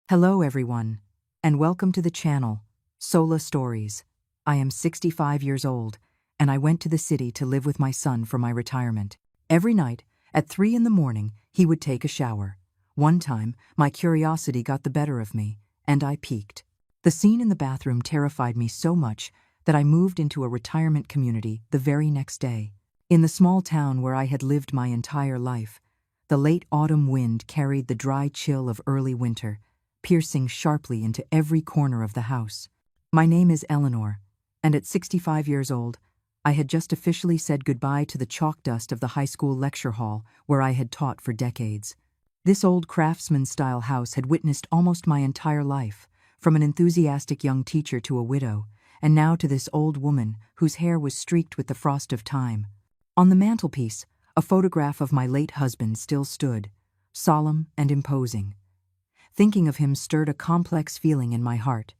Hello everyone, and welcome to the channel, Sola Stories. I am 65 years old, and I went to the city to live with my son for my retirement. Every night, at 3 in the morning, he would take a shower. One time, my curiosity got the better of me, and I peeked. The scene in the bathroom terrified me so much that I moved into a retirement community the very next day. In the small town where I had lived my entire life, the late autumn wind carried the dry chill of early winter, piercing sharply into every corner of the house. My name is Eleanor, and at 65 years old, I had just officially said goodbye to the chalk dust of the high school lecture hall where I had taught for decades. This old craftsman-style house had witnessed almost my entire life, from an enthusiastic young teacher to a widow, and now to this old woman whose hair was streaked with the frost of time. On the mantelpiece, a photograph of my late husband still stood, solemn and imposing. Thinking of him stirred a complex feeling in my heart,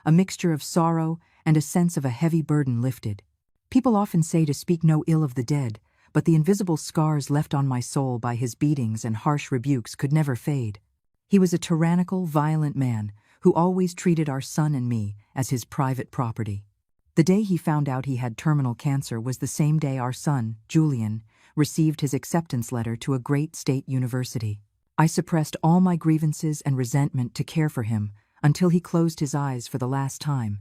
a mixture of sorrow and a sense of a heavy burden lifted. People often say to speak no ill of the dead, but the invisible scars left on my soul by his beatings and harsh rebukes could never fade. He was a tyrannical, violent man who always treated our son and me as his private property. The day he found out he had terminal cancer was the same day our son, Julian, received his acceptance letter to a great state university. I suppressed all my grievances and resentment to care for him until he closed his eyes for the last time,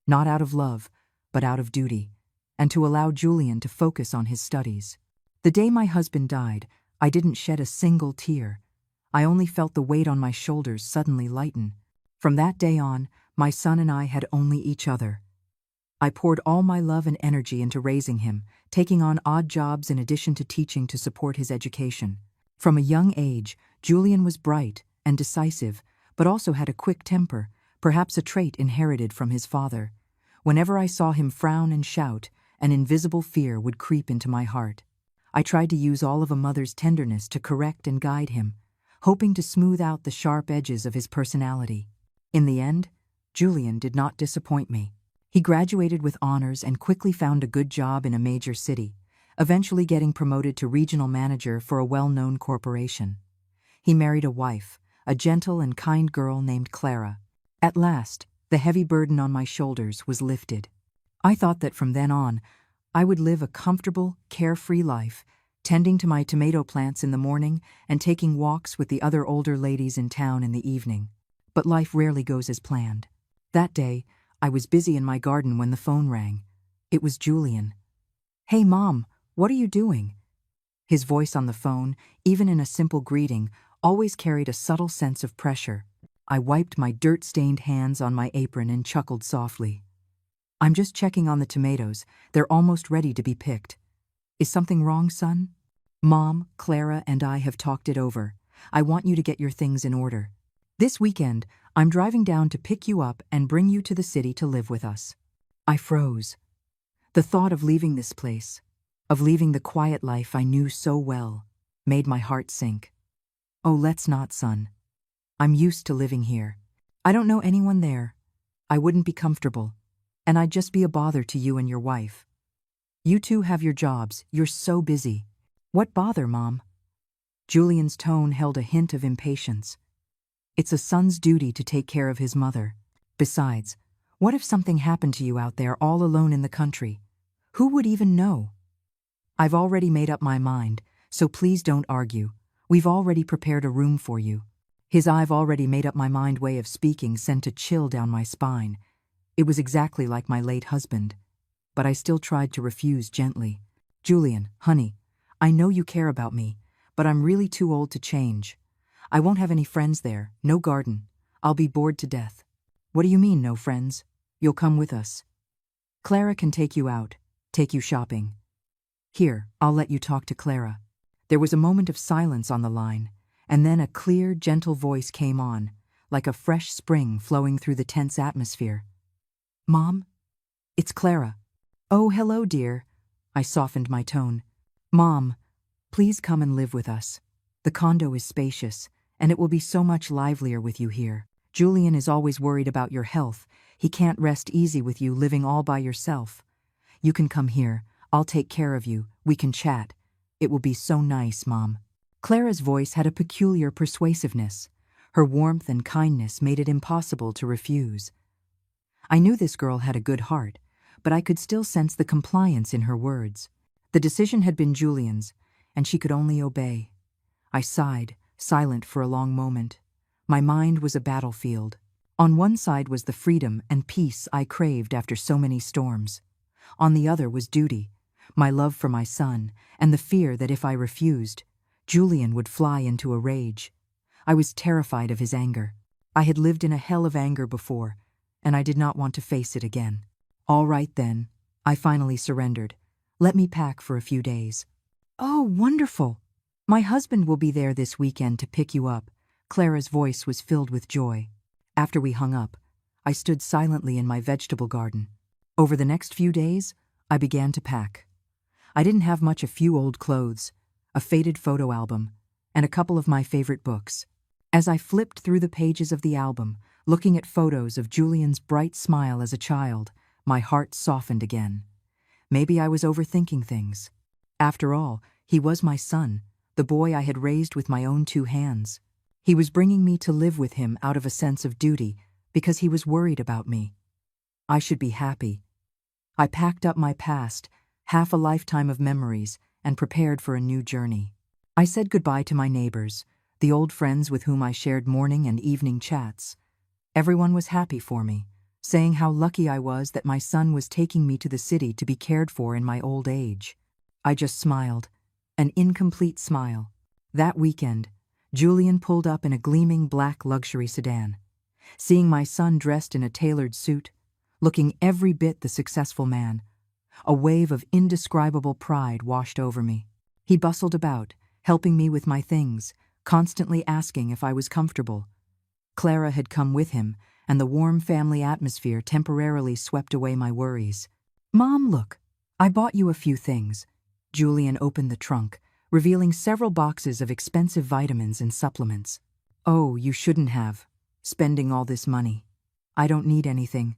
not out of love, but out of duty, and to allow Julian to focus on his studies. The day my husband died, I didn't shed a single tear. I only felt the weight on my shoulders suddenly lighten. From that day on, my son and I had only each other. I poured all my love and energy into raising him, taking on odd jobs in addition to teaching to support his education. From a young age, Julian was bright and decisive, but also had a quick temper, perhaps a trait inherited from his father. Whenever I saw him frown and shout, an invisible fear would creep into my heart. I tried to use all of a mother's tenderness to correct and guide him, hoping to smooth out the sharp edges of his personality. In the end, Julian did not disappoint me. He graduated with honors and quickly found a good job in a major city, eventually getting promoted to regional manager for a well-known corporation. He married a wife, a gentle and kind girl named Clara. At last, the heavy burden on my shoulders was lifted. I thought that from then on, I would live a comfortable, carefree life, tending to my tomato plants in the morning and taking walks with the other older ladies in town in the evening. But life rarely goes as planned. That day, I was busy in my garden when the phone rang. It was Julian. "Hey, Mom, what are you doing?" His voice on the phone, even in a simple greeting, always carried a subtle sense of pressure. I wiped my dirt-stained hands on my apron and chuckled softly. "I'm just checking on the tomatoes. They're almost ready to be picked." "Is something wrong, son?" "Mom, Clara and I have talked it over. I want you to get your things in order. This weekend, I'm driving down to pick you up and bring you to the city to live with us." I froze. The thought of leaving this place, of leaving the quiet life I knew so well, made my heart sink. "Oh, let's not, son. I'm used to living here. I don't know anyone there. I wouldn't be comfortable, and I'd just be a bother to you and your wife. You two have your jobs, you're so busy." "What bother, Mom?" Julian's tone held a hint of impatience. "It's a son's duty to take care of his mother. Besides, what if something happened to you out there all alone in the country? Who would even know?" "I've already made up my mind, so please don't argue. We've already prepared a room for you." His "I've already made up my mind" way of speaking sent a chill down my spine. It was exactly like my late husband. But I still tried to refuse gently. "Julian, honey, I know you care about me, but I'm really too old to change. I won't have any friends there, no garden. I'll be bored to death." "What do you mean, no friends? You'll come with us. Clara can take you out, take you shopping. Here, I'll let you talk to Clara." There was a moment of silence on the line, and then a clear, gentle voice came on, like a fresh spring flowing through the tense atmosphere. "Mom? It's Clara." "Oh, hello, dear." I softened my tone. "Mom, please come and live with us. The condo is spacious, and it will be so much livelier with you here. Julian is always worried about your health. He can't rest easy with you living all by yourself. You can come here. I'll take care of you. We can chat. It will be so nice, Mom." Clara's voice had a peculiar persuasiveness. Her warmth and kindness made it impossible to refuse. I knew this girl had a good heart, but I could still sense the compliance in her words. The decision had been Julian's, and she could only obey. I sighed, silent for a long moment. My mind was a battlefield. On one side was the freedom and peace I craved after so many storms. On the other was duty, my love for my son, and the fear that if I refused, Julian would fly into a rage. I was terrified of his anger. I had lived in a hell of anger before, and I did not want to face it again. All right then, I finally surrendered. Let me pack for a few days. Oh, wonderful! My husband will be there this weekend to pick you up. Clara's voice was filled with joy. After we hung up, I stood silently in my vegetable garden. Over the next few days, I began to pack. I didn't have much, a few old clothes, a faded photo album, and a couple of my favorite books. As I flipped through the pages of the album, looking at photos of Julian's bright smile as a child, my heart softened again. Maybe I was overthinking things. After all, he was my son, the boy I had raised with my own two hands. He was bringing me to live with him out of a sense of duty because he was worried about me. I should be happy. I packed up my past, half a lifetime of memories, and prepared for a new journey. I said goodbye to my neighbors, the old friends with whom I shared morning and evening chats. Everyone was happy for me, saying how lucky I was that my son was taking me to the city to be cared for in my old age. I just smiled, an incomplete smile. That weekend, Julian pulled up in a gleaming black luxury sedan. Seeing my son dressed in a tailored suit, looking every bit the successful man, a wave of indescribable pride washed over me. He bustled about, helping me with my things, constantly asking if I was comfortable. Clara had come with him, and the warm family atmosphere temporarily swept away my worries. "Mom, look, I bought you a few things." Julian opened the trunk, revealing several boxes of expensive vitamins and supplements. "Oh, you shouldn't have. Spending all this money. I don't need anything."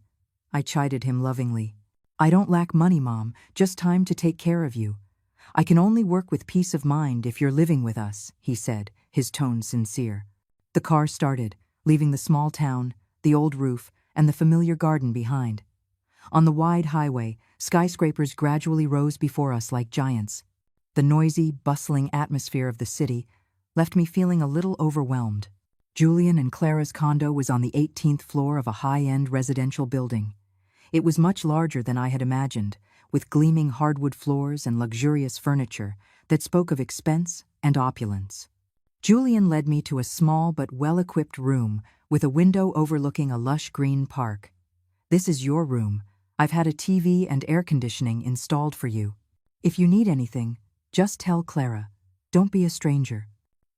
I chided him lovingly. "I don't lack money, Mom, just time to take care of you. I can only work with peace of mind if you're living with us," he said, his tone sincere. The car started, leaving the small town, the old roof, and the familiar garden behind. On the wide highway, skyscrapers gradually rose before us like giants. The noisy, bustling atmosphere of the city left me feeling a little overwhelmed. Julian and Clara's condo was on the 18th floor of a high-end residential building. It was much larger than I had imagined, with gleaming hardwood floors and luxurious furniture that spoke of expense and opulence. Julian led me to a small but well-equipped room with a window overlooking a lush green park. "This is your room. I've had a TV and air conditioning installed for you. If you need anything, just tell Clara. Don't be a stranger."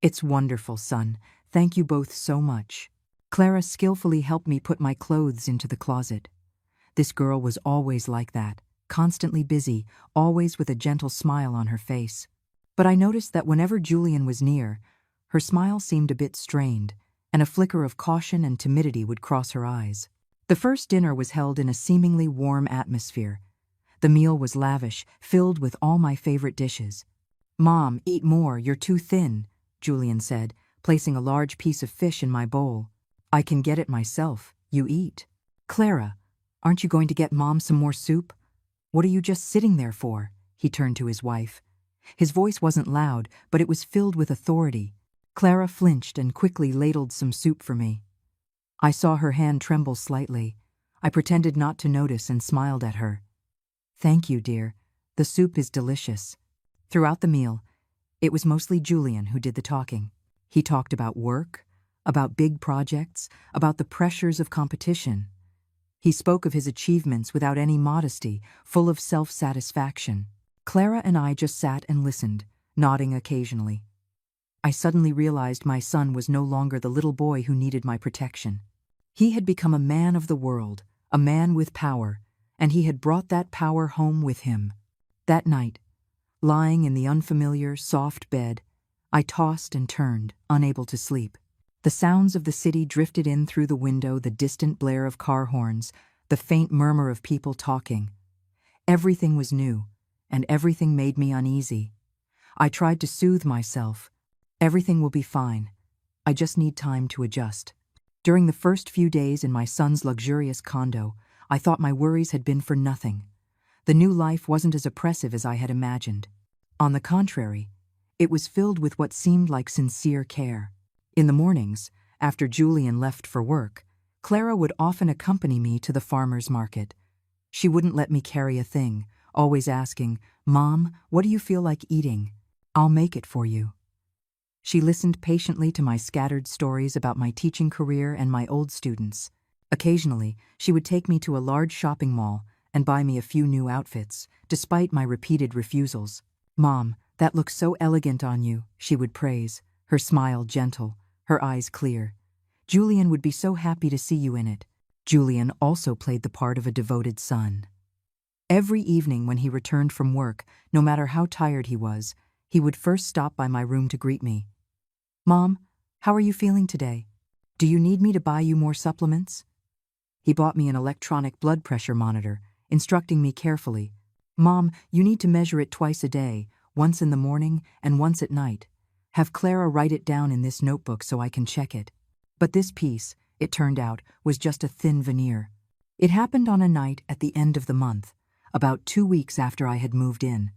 "It's wonderful, son. Thank you both so much." Clara skillfully helped me put my clothes into the closet. This girl was always like that, constantly busy, always with a gentle smile on her face. But I noticed that whenever Julian was near, her smile seemed a bit strained, and a flicker of caution and timidity would cross her eyes. The first dinner was held in a seemingly warm atmosphere. The meal was lavish, filled with all my favorite dishes. "Mom, eat more, you're too thin," Julian said, placing a large piece of fish in my bowl. "I can get it myself, you eat." "Clara, aren't you going to get Mom some more soup? What are you just sitting there for?" He turned to his wife. His voice wasn't loud, but it was filled with authority. Clara flinched and quickly ladled some soup for me. I saw her hand tremble slightly. I pretended not to notice and smiled at her. "Thank you, dear. The soup is delicious." Throughout the meal, it was mostly Julian who did the talking. He talked about work, about big projects, about the pressures of competition. He spoke of his achievements without any modesty, full of self-satisfaction. Clara and I just sat and listened, nodding occasionally. I suddenly realized my son was no longer the little boy who needed my protection. He had become a man of the world, a man with power, and he had brought that power home with him. That night, lying in the unfamiliar, soft bed, I tossed and turned, unable to sleep. The sounds of the city drifted in through the window, the distant blare of car horns, the faint murmur of people talking. Everything was new, and everything made me uneasy. I tried to soothe myself. "Everything will be fine. I just need time to adjust. During the first few days in my son's luxurious condo, I thought my worries had been for nothing. The new life wasn't as oppressive as I had imagined. On the contrary, it was filled with what seemed like sincere care. In the mornings, after Julian left for work, Clara would often accompany me to the farmer's market. She wouldn't let me carry a thing, always asking, "Mom, what do you feel like eating? I'll make it for you." She listened patiently to my scattered stories about my teaching career and my old students. Occasionally, she would take me to a large shopping mall and buy me a few new outfits, despite my repeated refusals. "Mom, that looks so elegant on you," she would praise, her smile gentle, her eyes clear. "Julian would be so happy to see you in it." Julian also played the part of a devoted son. Every evening when he returned from work, no matter how tired he was, he would first stop by my room to greet me. "Mom, how are you feeling today? Do you need me to buy you more supplements?" He bought me an electronic blood pressure monitor, instructing me carefully. "Mom, you need to measure it twice a day, once in the morning and once at night. Have Clara write it down in this notebook so I can check it." But this piece, it turned out, was just a thin veneer. It happened on a night at the end of the month, about 2 weeks after I had moved in.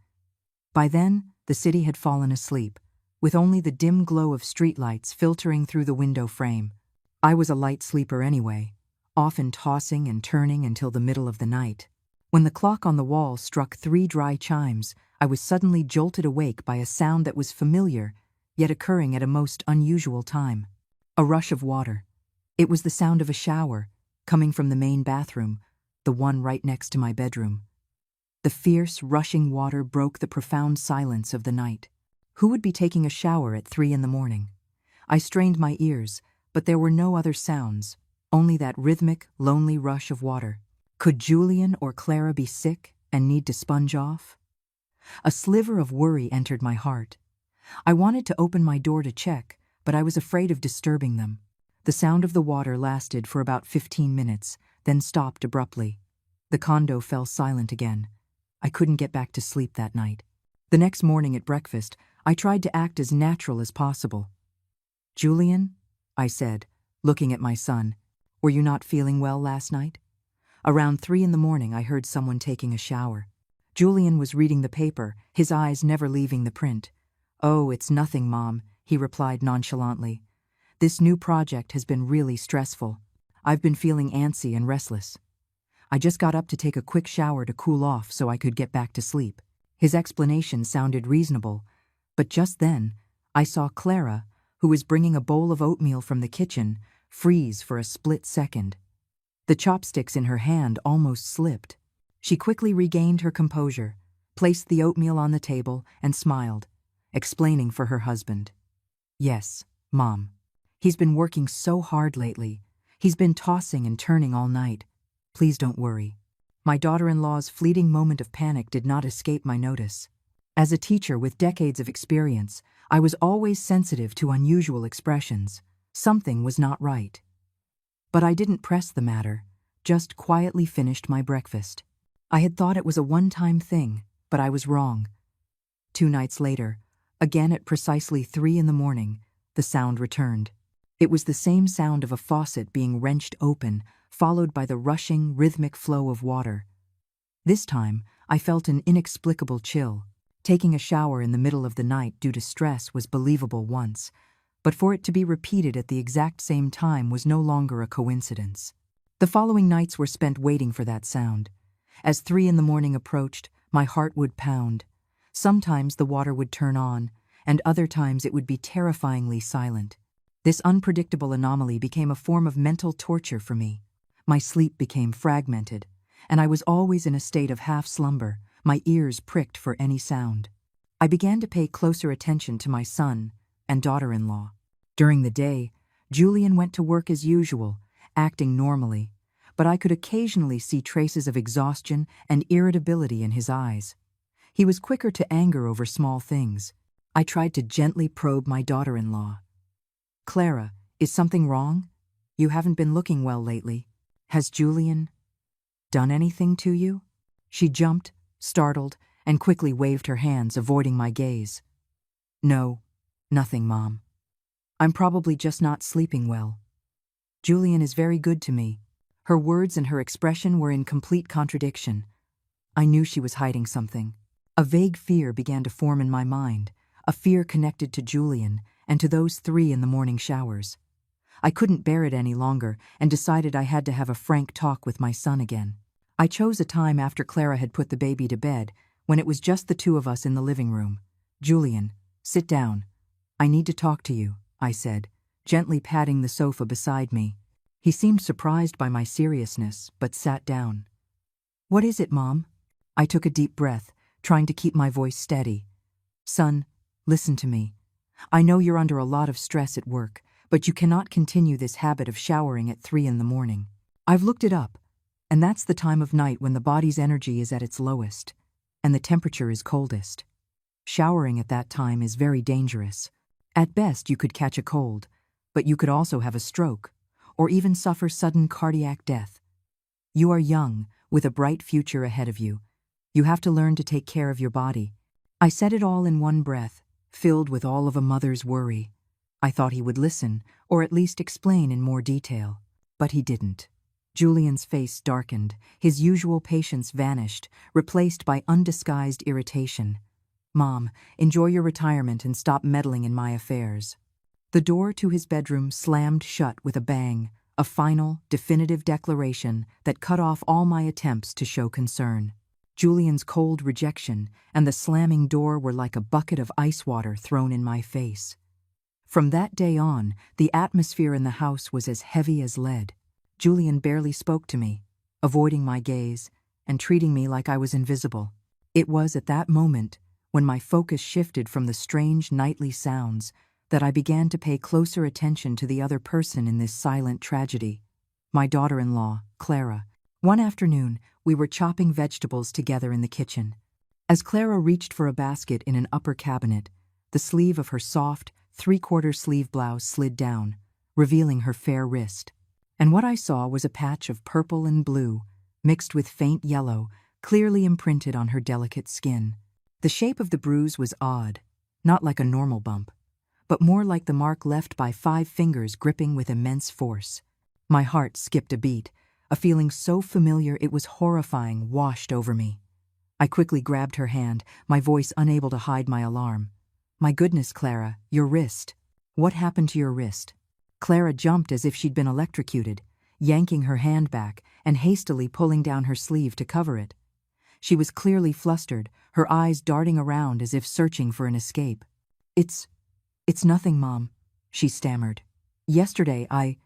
By then, the city had fallen asleep, with only the dim glow of streetlights filtering through the window frame. I was a light sleeper anyway, often tossing and turning until the middle of the night. When the clock on the wall struck 3 dry chimes, I was suddenly jolted awake by a sound that was familiar, yet occurring at a most unusual time. A rush of water. It was the sound of a shower, coming from the main bathroom, the one right next to my bedroom. The fierce, rushing water broke the profound silence of the night. Who would be taking a shower at 3 in the morning? I strained my ears, but there were no other sounds, only that rhythmic, lonely rush of water. Could Julian or Clara be sick and need to sponge off? A sliver of worry entered my heart. I wanted to open my door to check, but I was afraid of disturbing them. The sound of the water lasted for about 15 minutes, then stopped abruptly. The condo fell silent again. I couldn't get back to sleep that night. The next morning at breakfast, I tried to act as natural as possible. "Julian," I said, looking at my son, "were you not feeling well last night?" Around 3 in the morning, I heard someone taking a shower. Julian was reading the paper, his eyes never leaving the print. "Oh, it's nothing, Mom," he replied nonchalantly. "This new project has been really stressful. I've been feeling antsy and restless. I just got up to take a quick shower to cool off so I could get back to sleep." His explanation sounded reasonable, but just then, I saw Clara, who was bringing a bowl of oatmeal from the kitchen, freeze for a split second. The chopsticks in her hand almost slipped. She quickly regained her composure, placed the oatmeal on the table, and smiled, explaining for her husband. "Yes, Mom. He's been working so hard lately. He's been tossing and turning all night. Please don't worry." My daughter-in-law's fleeting moment of panic did not escape my notice. As a teacher with decades of experience, I was always sensitive to unusual expressions. Something was not right. But I didn't press the matter, just quietly finished my breakfast. I had thought it was a one-time thing, but I was wrong. 2 nights later, again at precisely 3 in the morning, the sound returned. It was the same sound of a faucet being wrenched open, followed by the rushing, rhythmic flow of water. This time, I felt an inexplicable chill. Taking a shower in the middle of the night due to stress was believable once, but for it to be repeated at the exact same time was no longer a coincidence. The following nights were spent waiting for that sound. As 3 in the morning approached, my heart would pound. Sometimes the water would turn on, and other times it would be terrifyingly silent. This unpredictable anomaly became a form of mental torture for me. My sleep became fragmented, and I was always in a state of half-slumber, my ears pricked for any sound. I began to pay closer attention to my son and daughter-in-law. During the day, Julian went to work as usual, acting normally, but I could occasionally see traces of exhaustion and irritability in his eyes. He was quicker to anger over small things. I tried to gently probe my daughter-in-law. "Clara, is something wrong? You haven't been looking well lately. Has Julian done anything to you?" She jumped, startled, and quickly waved her hands, avoiding my gaze. "No, nothing, Mom." I'm probably just not sleeping well. Julian is very good to me. Her words and her expression were in complete contradiction. I knew she was hiding something. A vague fear began to form in my mind, a fear connected to Julian and to those 3 in the morning showers. I couldn't bear it any longer and decided I had to have a frank talk with my son again. I chose a time after Clara had put the baby to bed, when it was just the 2 of us in the living room. "Julian, sit down. I need to talk to you," I said, gently patting the sofa beside me. He seemed surprised by my seriousness, but sat down. "What is it, Mom?" I took a deep breath, trying to keep my voice steady. "Son, listen to me. I know you're under a lot of stress at work, but you cannot continue this habit of showering at 3 in the morning. I've looked it up, and that's the time of night when the body's energy is at its lowest, and the temperature is coldest. Showering at that time is very dangerous. At best, you could catch a cold, but you could also have a stroke, or even suffer sudden cardiac death. You are young, with a bright future ahead of you. You have to learn to take care of your body." I said it all in one breath, filled with all of a mother's worry. I thought he would listen, or at least explain in more detail. But he didn't. Julian's face darkened, his usual patience vanished, replaced by undisguised irritation. "Mom, enjoy your retirement and stop meddling in my affairs." The door to his bedroom slammed shut with a bang, a final, definitive declaration that cut off all my attempts to show concern. Julian's cold rejection and the slamming door were like a bucket of ice water thrown in my face. From that day on, the atmosphere in the house was as heavy as lead. Julian barely spoke to me, avoiding my gaze and treating me like I was invisible. It was at that moment, when my focus shifted from the strange nightly sounds, that I began to pay closer attention to the other person in this silent tragedy, my daughter-in-law, Clara. One afternoon, we were chopping vegetables together in the kitchen. As Clara reached for a basket in an upper cabinet, the sleeve of her soft, 3/4 sleeve blouse slid down, revealing her fair wrist. And what I saw was a patch of purple and blue, mixed with faint yellow, clearly imprinted on her delicate skin. The shape of the bruise was odd, not like a normal bump, but more like the mark left by 5 fingers gripping with immense force. My heart skipped a beat. A feeling so familiar it was horrifying washed over me. I quickly grabbed her hand, my voice unable to hide my alarm. "My goodness, Clara, your wrist. What happened to your wrist?" Clara jumped as if she'd been electrocuted, yanking her hand back and hastily pulling down her sleeve to cover it. She was clearly flustered, her eyes darting around as if searching for an escape. It's nothing, Mom," she stammered. "Yesterday I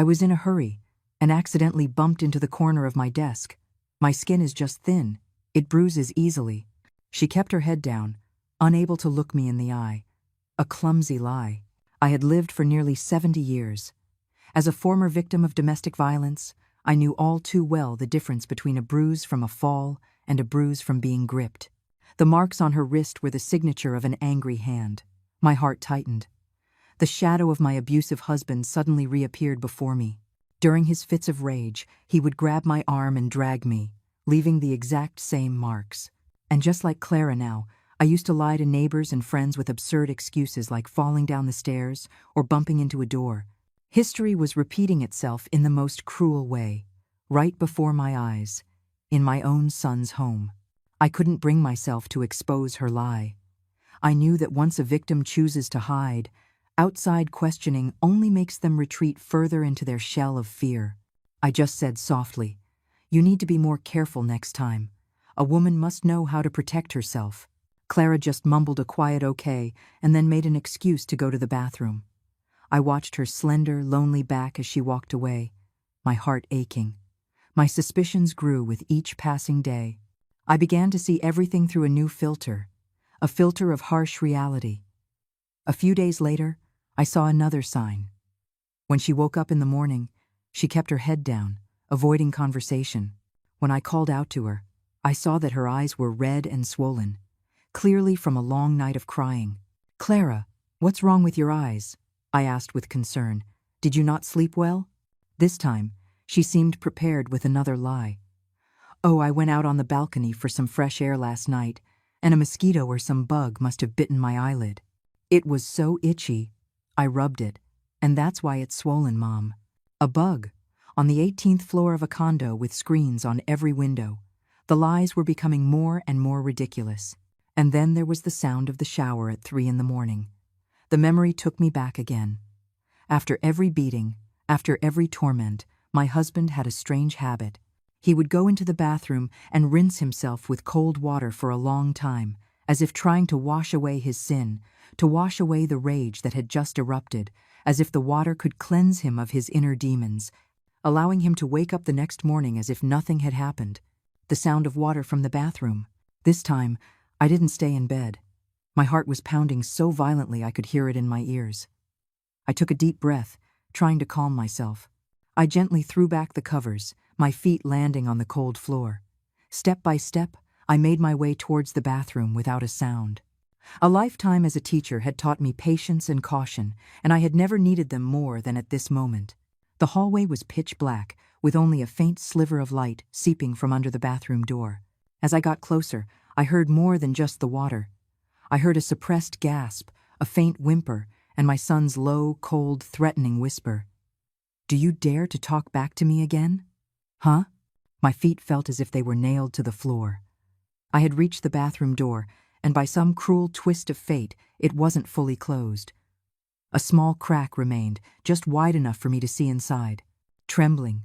was in a hurry and accidentally bumped into the corner of my desk. My skin is just thin. It bruises easily." She kept her head down, unable to look me in the eye. A clumsy lie. I had lived for nearly 70 years. As a former victim of domestic violence, I knew all too well the difference between a bruise from a fall and a bruise from being gripped. The marks on her wrist were the signature of an angry hand. My heart tightened. The shadow of my abusive husband suddenly reappeared before me. During his fits of rage, he would grab my arm and drag me, leaving the exact same marks. And just like Clara now, I used to lie to neighbors and friends with absurd excuses like falling down the stairs or bumping into a door. History was repeating itself in the most cruel way, right before my eyes, in my own son's home. I couldn't bring myself to expose her lie. I knew that once a victim chooses to hide, outside questioning only makes them retreat further into their shell of fear. I just said softly, "You need to be more careful next time. A woman must know how to protect herself." Clara just mumbled a quiet okay and then made an excuse to go to the bathroom. I watched her slender, lonely back as she walked away, my heart aching. My suspicions grew with each passing day. I began to see everything through a new filter, a filter of harsh reality. A few days later, I saw another sign. When she woke up in the morning, she kept her head down, avoiding conversation. When I called out to her, I saw that her eyes were red and swollen, clearly from a long night of crying. "Clara, what's wrong with your eyes?" I asked with concern. "Did you not sleep well?" This time, she seemed prepared with another lie. "Oh, I went out on the balcony for some fresh air last night, and a mosquito or some bug must have bitten my eyelid. It was so itchy. I rubbed it, and that's why it's swollen, Mom. A bug. On the 18th floor of a condo with screens on every window. The lies were becoming more and more ridiculous. And then there was the sound of the shower at 3 in the morning. The memory took me back again. After every beating, after every torment, my husband had a strange habit. He would go into the bathroom and rinse himself with cold water for a long time, as if trying to wash away his sin, to wash away the rage that had just erupted, as if the water could cleanse him of his inner demons, allowing him to wake up the next morning as if nothing had happened. The sound of water from the bathroom. This time, I didn't stay in bed. My heart was pounding so violently I could hear it in my ears. I took a deep breath, trying to calm myself. I gently threw back the covers, my feet landing on the cold floor. Step by step, I made my way towards the bathroom without a sound. A lifetime as a teacher had taught me patience and caution, and I had never needed them more than at this moment. The hallway was pitch black, with only a faint sliver of light seeping from under the bathroom door. As I got closer, I heard more than just the water. I heard a suppressed gasp, a faint whimper, and my son's low, cold, threatening whisper. "Do you dare to talk back to me again?" "Huh?" My feet felt as if they were nailed to the floor. I had reached the bathroom door, and by some cruel twist of fate, it wasn't fully closed. A small crack remained, just wide enough for me to see inside. Trembling,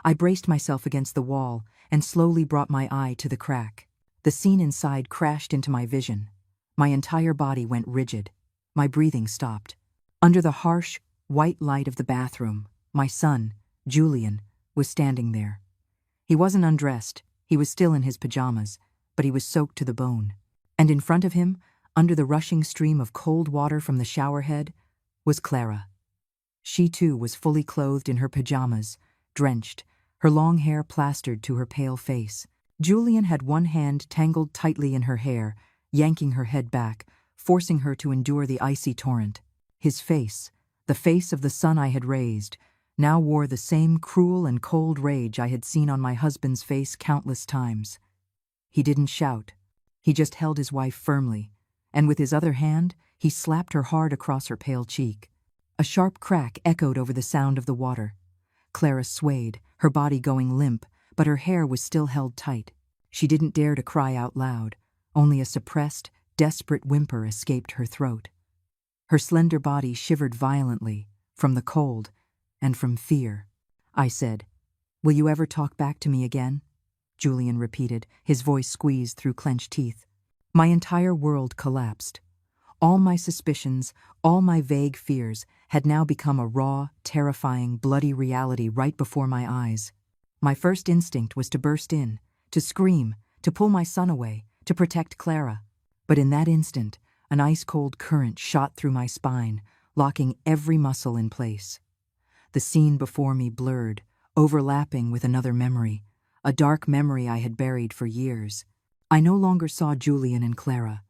I braced myself against the wall and slowly brought my eye to the crack. The scene inside crashed into my vision. My entire body went rigid. My breathing stopped. Under the harsh, white light of the bathroom, my son, Julian, was standing there. He wasn't undressed, he was still in his pajamas, but he was soaked to the bone. And in front of him, under the rushing stream of cold water from the shower head, was Clara. She too was fully clothed in her pajamas, drenched, her long hair plastered to her pale face. Julian had one hand tangled tightly in her hair, yanking her head back, forcing her to endure the icy torrent. His face, the face of the son I had raised, now wore the same cruel and cold rage I had seen on my husband's face countless times. He didn't shout. He just held his wife firmly, and with his other hand, he slapped her hard across her pale cheek. A sharp crack echoed over the sound of the water. Clara swayed, her body going limp, but her hair was still held tight. She didn't dare to cry out loud. Only a suppressed, desperate whimper escaped her throat. Her slender body shivered violently, from the cold and from fear. I said, "Will you ever talk back to me again?" Julian repeated, his voice squeezed through clenched teeth. My entire world collapsed. All my suspicions, all my vague fears, had now become a raw, terrifying, bloody reality right before my eyes. My first instinct was to burst in, to scream, to pull my son away, to protect Clara. But in that instant, an ice-cold current shot through my spine, locking every muscle in place. The scene before me blurred, overlapping with another memory, a dark memory I had buried for years. I no longer saw Julian and Clara.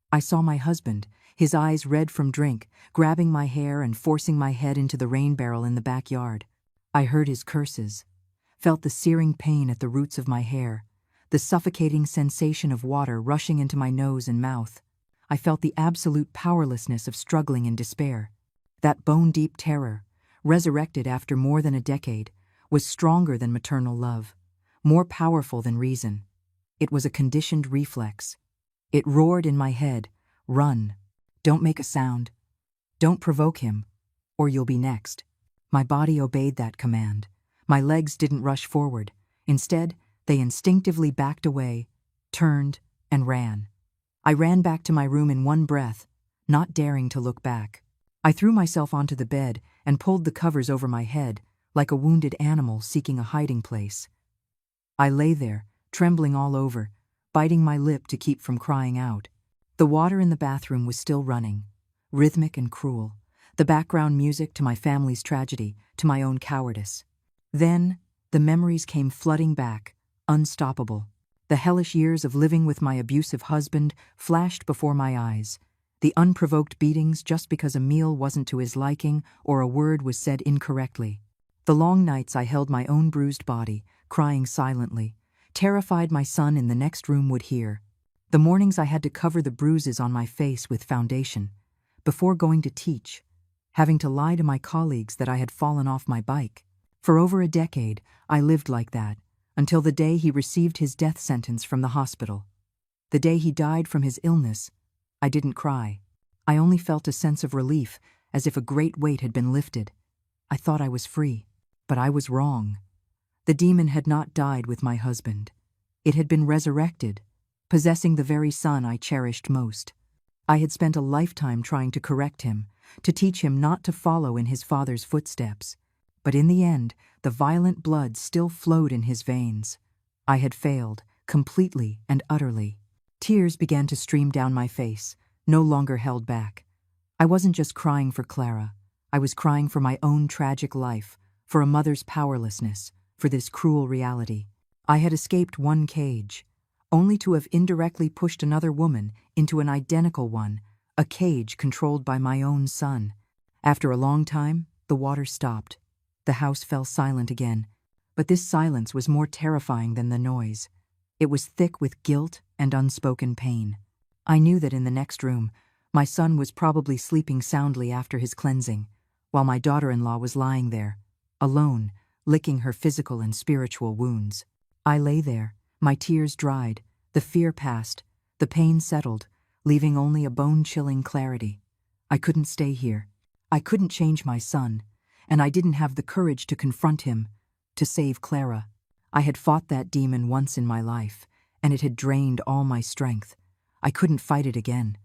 I saw my husband, his eyes red from drink, grabbing my hair and forcing my head into the rain barrel in the backyard. I heard his curses, felt the searing pain at the roots of my hair, the suffocating sensation of water rushing into my nose and mouth. I felt the absolute powerlessness of struggling in despair. That bone-deep terror, resurrected after more than a decade, was stronger than maternal love, more powerful than reason. It was a conditioned reflex. It roared in my head, "Run. Don't make a sound. Don't provoke him, or you'll be next." My body obeyed that command. My legs didn't rush forward. Instead, they instinctively backed away, turned, and ran. I ran back to my room in one breath, not daring to look back. I threw myself onto the bed and pulled the covers over my head, like a wounded animal seeking a hiding place. I lay there, trembling all over, biting my lip to keep from crying out. The water in the bathroom was still running, rhythmic and cruel, the background music to my family's tragedy, to my own cowardice. Then, the memories came flooding back, unstoppable. The hellish years of living with my abusive husband flashed before my eyes. The unprovoked beatings just because a meal wasn't to his liking or a word was said incorrectly. The long nights I held my own bruised body, crying silently, terrified my son in the next room would hear. The mornings I had to cover the bruises on my face with foundation. Before going to teach, having to lie to my colleagues that I had fallen off my bike. For over a decade, I lived like that, until the day he received his death sentence from the hospital. The day he died from his illness, I didn't cry. I only felt a sense of relief, as if a great weight had been lifted. I thought I was free, but I was wrong. The demon had not died with my husband. It had been resurrected, possessing the very son I cherished most. I had spent a lifetime trying to correct him, to teach him not to follow in his father's footsteps. But in the end, the violent blood still flowed in his veins. I had failed, completely and utterly. Tears began to stream down my face, no longer held back. I wasn't just crying for Clara. I was crying for my own tragic life, for a mother's powerlessness, for this cruel reality. I had escaped one cage, only to have indirectly pushed another woman into an identical one, a cage controlled by my own son. After a long time, the water stopped. The house fell silent again, but this silence was more terrifying than the noise. It was thick with guilt and unspoken pain. I knew that in the next room, my son was probably sleeping soundly after his cleansing, while my daughter-in-law was lying there, alone, licking her physical and spiritual wounds. I lay there, my tears dried, the fear passed, the pain settled, leaving only a bone-chilling clarity. I couldn't stay here. I couldn't change my son, and I didn't have the courage to confront him, to save Clara. I had fought that demon once in my life, and it had drained all my strength. I couldn't fight it again.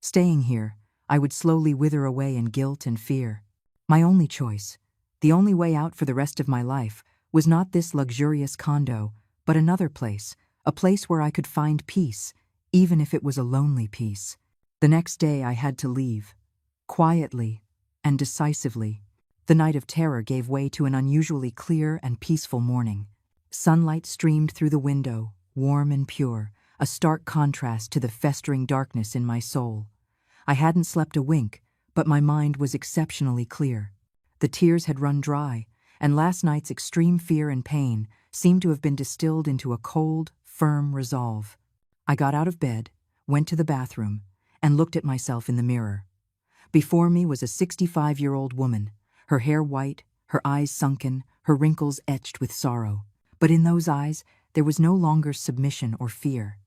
Staying here, I would slowly wither away in guilt and fear. My only choice, the only way out for the rest of my life, was not this luxurious condo, but another place, a place where I could find peace, even if it was a lonely peace. The next day I had to leave, quietly and decisively. The night of terror gave way to an unusually clear and peaceful morning. Sunlight streamed through the window, warm and pure, a stark contrast to the festering darkness in my soul. I hadn't slept a wink, but my mind was exceptionally clear. The tears had run dry, and last night's extreme fear and pain seemed to have been distilled into a cold, firm resolve. I got out of bed, went to the bathroom, and looked at myself in the mirror. Before me was a 65-year-old woman, her hair white, her eyes sunken, her wrinkles etched with sorrow. But in those eyes, there was no longer submission or fear.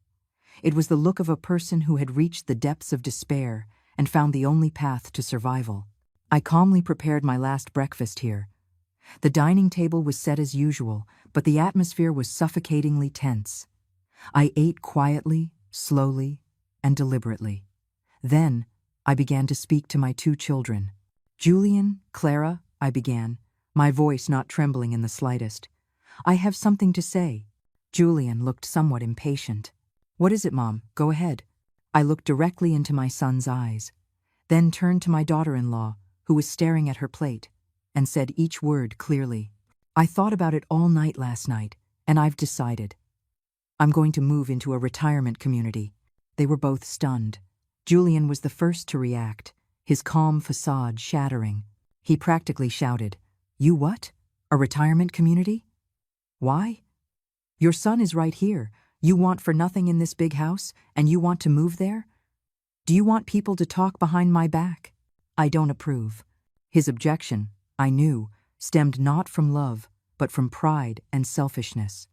It was the look of a person who had reached the depths of despair and found the only path to survival. I calmly prepared my last breakfast here. The dining table was set as usual, but the atmosphere was suffocatingly tense. I ate quietly, slowly, and deliberately. Then, I began to speak to my two children. "Julian, Clara," I began, my voice not trembling in the slightest. "I have something to say." Julian looked somewhat impatient. "What is it, Mom? Go ahead." I looked directly into my son's eyes, then turned to my daughter-in-law, who was staring at her plate, and said each word clearly. "I thought about it all night last night, and I've decided. I'm going to move into a retirement community." They were both stunned. Julian was the first to react, his calm facade shattering. He practically shouted, "You what? A retirement community? Why? Your son is right here. You want for nothing in this big house, and you want to move there? Do you want people to talk behind my back? I don't approve." His objection, I knew, stemmed not from love, but from pride and selfishness.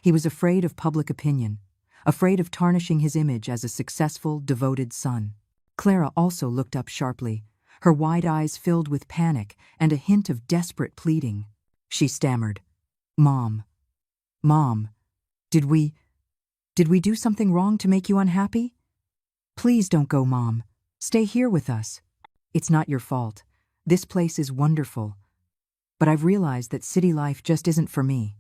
He was afraid of public opinion, afraid of tarnishing his image as a successful, devoted son. Clara also looked up sharply, her wide eyes filled with panic and a hint of desperate pleading. She stammered, Mom, did we do something wrong to make you unhappy? Please don't go, Mom. Stay here with us. It's not your fault. This place is wonderful. But I've realized that city life just isn't for me.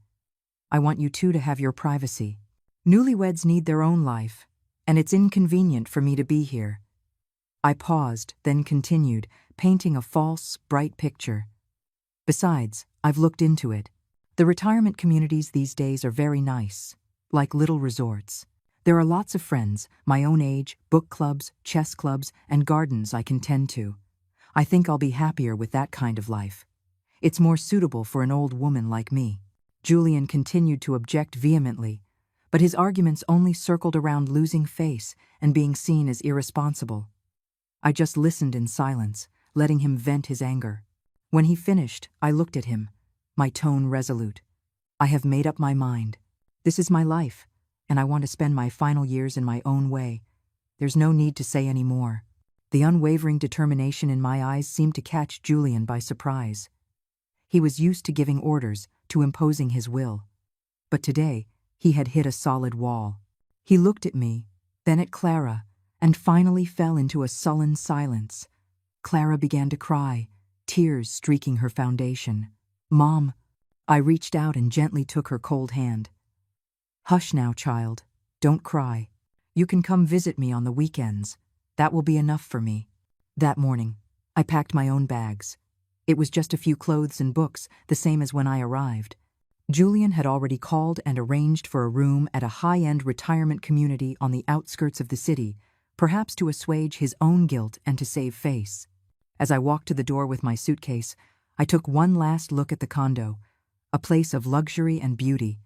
I want you two to have your privacy. Newlyweds need their own life, and it's inconvenient for me to be here. I paused, then continued, painting a false, bright picture. Besides, I've looked into it. The retirement communities these days are very nice, like little resorts. There are lots of friends, my own age, book clubs, chess clubs, and gardens I can tend to. I think I'll be happier with that kind of life. It's more suitable for an old woman like me. Julian continued to object vehemently, but his arguments only circled around losing face and being seen as irresponsible. I just listened in silence, letting him vent his anger. When he finished, I looked at him, my tone resolute. I have made up my mind. This is my life, and I want to spend my final years in my own way. There's no need to say any more. The unwavering determination in my eyes seemed to catch Julian by surprise. He was used to giving orders, to imposing his will. But today, he had hit a solid wall. He looked at me, then at Clara, and finally fell into a sullen silence. Clara began to cry, tears streaking her foundation. "Mom," I reached out and gently took her cold hand. "Hush now, child. Don't cry. You can come visit me on the weekends. That will be enough for me." That morning, I packed my own bags. It was just a few clothes and books, the same as when I arrived. Julian had already called and arranged for a room at a high-end retirement community on the outskirts of the city, perhaps to assuage his own guilt and to save face. As I walked to the door with my suitcase, I took one last look at the condo, a place of luxury and beauty,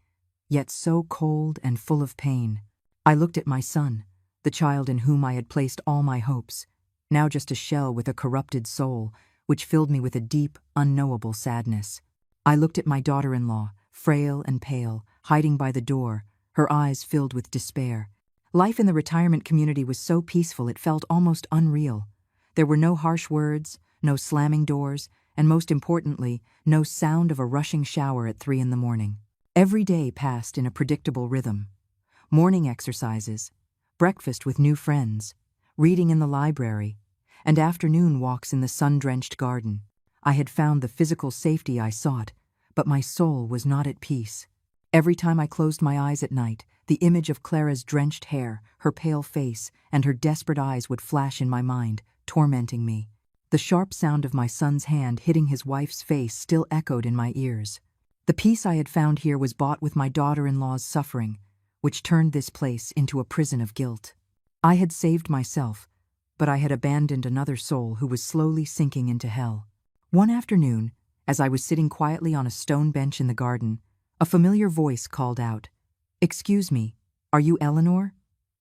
yet so cold and full of pain. I looked at my son, the child in whom I had placed all my hopes, now just a shell with a corrupted soul, which filled me with a deep, unknowable sadness. I looked at my daughter-in-law, frail and pale, hiding by the door, her eyes filled with despair. Life in the retirement community was so peaceful it felt almost unreal. There were no harsh words, no slamming doors, and most importantly, no sound of a rushing shower at 3 a.m. Every day passed in a predictable rhythm. Morning exercises, breakfast with new friends, reading in the library, and afternoon walks in the sun-drenched garden. I had found the physical safety I sought, but my soul was not at peace. Every time I closed my eyes at night, the image of Clara's drenched hair, her pale face, and her desperate eyes would flash in my mind, tormenting me. The sharp sound of my son's hand hitting his wife's face still echoed in my ears. The peace I had found here was bought with my daughter-in-law's suffering, which turned this place into a prison of guilt. I had saved myself, but I had abandoned another soul who was slowly sinking into hell. One afternoon, as I was sitting quietly on a stone bench in the garden, a familiar voice called out, "Excuse me, are you Eleanor,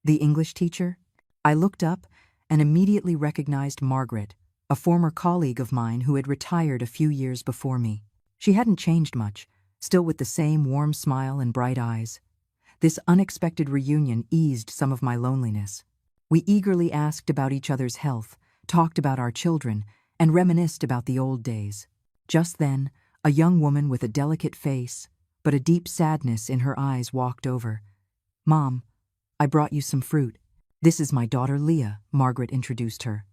the English teacher?" I looked up and immediately recognized Margaret, a former colleague of mine who had retired a few years before me. She hadn't changed much, still with the same warm smile and bright eyes. This unexpected reunion eased some of my loneliness. We eagerly asked about each other's health, talked about our children, and reminisced about the old days. Just then, a young woman with a delicate face, but a deep sadness in her eyes walked over. "Mom, I brought you some fruit. This is my daughter Leah," Margaret introduced her.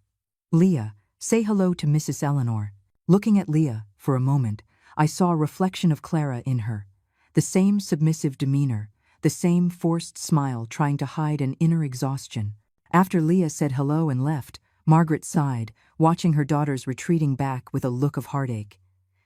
"Leah, say hello to Mrs. Eleanor." Looking at Leah, for a moment, I saw a reflection of Clara in her. The same submissive demeanor, the same forced smile trying to hide an inner exhaustion. After Leah said hello and left, Margaret sighed, watching her daughters retreating back with a look of heartache.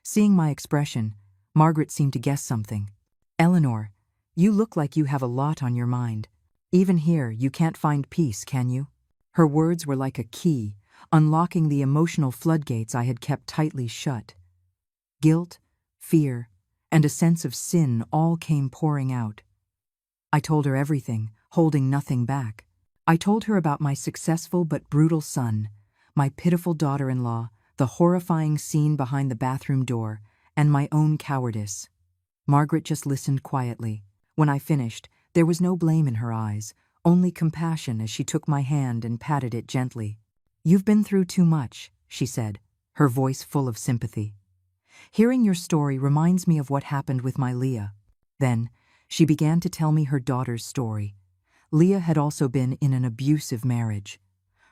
Seeing my expression, Margaret seemed to guess something. "Eleanor, you look like you have a lot on your mind. Even here, you can't find peace, can you?" Her words were like a key, unlocking the emotional floodgates I had kept tightly shut. Guilt, fear, and a sense of sin all came pouring out. I told her everything, holding nothing back. I told her about my successful but brutal son, my pitiful daughter-in-law, the horrifying scene behind the bathroom door, and my own cowardice. Margaret just listened quietly. When I finished, there was no blame in her eyes, only compassion as she took my hand and patted it gently. "You've been through too much," she said, her voice full of sympathy. "Hearing your story reminds me of what happened with my Leah." Then, she began to tell me her daughter's story. Leah had also been in an abusive marriage.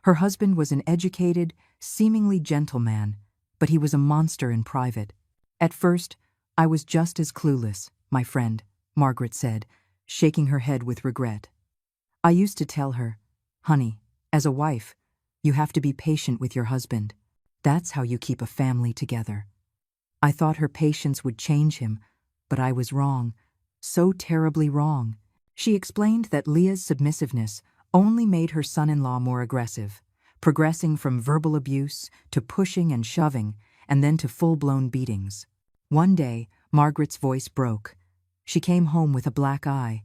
Her husband was an educated, seemingly gentle man, but he was a monster in private. "At first, I was just as clueless, my friend," Margaret said, shaking her head with regret. "I used to tell her, 'Honey, as a wife, you have to be patient with your husband. That's how you keep a family together.' I thought her patience would change him, but I was wrong, so terribly wrong." She explained that Leah's submissiveness only made her son-in-law more aggressive, progressing from verbal abuse to pushing and shoving, and then to full-blown beatings. One day, Margaret's voice broke. She came home with a black eye,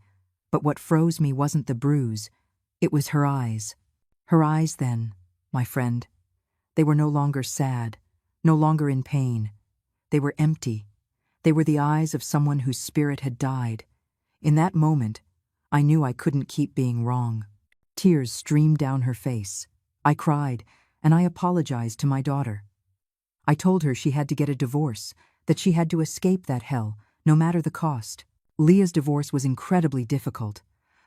but what froze me wasn't the bruise, it was her eyes. Her eyes then, my friend. They were no longer sad, no longer in pain. They were empty. They were the eyes of someone whose spirit had died. In that moment, I knew I couldn't keep being wrong. Tears streamed down her face. I cried, and I apologized to my daughter. I told her she had to get a divorce, that she had to escape that hell, no matter the cost. Leah's divorce was incredibly difficult.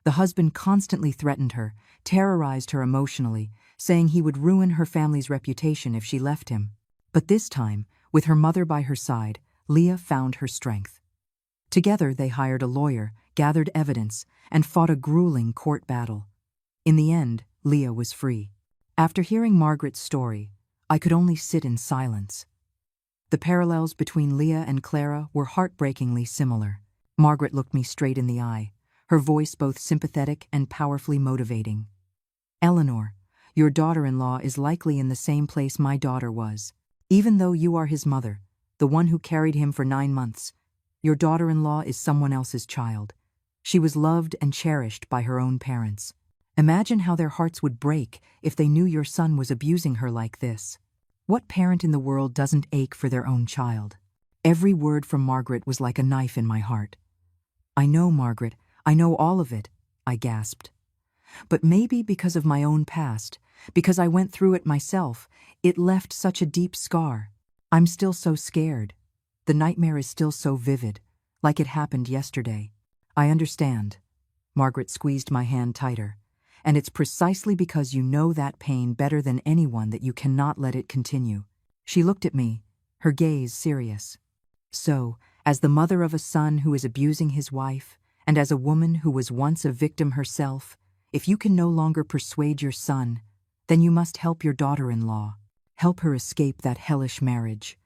The husband constantly threatened her, terrorized her emotionally, saying he would ruin her family's reputation if she left him. But this time, with her mother by her side, Leah found her strength. Together they hired a lawyer, gathered evidence, and fought a grueling court battle. In the end, Leah was free. After hearing Margaret's story, I could only sit in silence. The parallels between Leah and Clara were heartbreakingly similar. Margaret looked me straight in the eye, her voice both sympathetic and powerfully motivating. "Eleanor, your daughter-in-law is likely in the same place my daughter was. Even though you are his mother, the one who carried him for 9 months, your daughter-in-law is someone else's child. She was loved and cherished by her own parents. Imagine how their hearts would break if they knew your son was abusing her like this. What parent in the world doesn't ache for their own child?" Every word from Margaret was like a knife in my heart. "I know, Margaret, I know all of it," I gasped. But maybe because of my own past, because I went through it myself, it left such a deep scar. I'm still so scared. The nightmare is still so vivid, like it happened yesterday. "I understand." Margaret squeezed my hand tighter. "And it's precisely because you know that pain better than anyone that you cannot let it continue." She looked at me, her gaze serious. "So, as the mother of a son who is abusing his wife, and as a woman who was once a victim herself, if you can no longer persuade your son, then you must help your daughter-in-law. Help her escape that hellish marriage.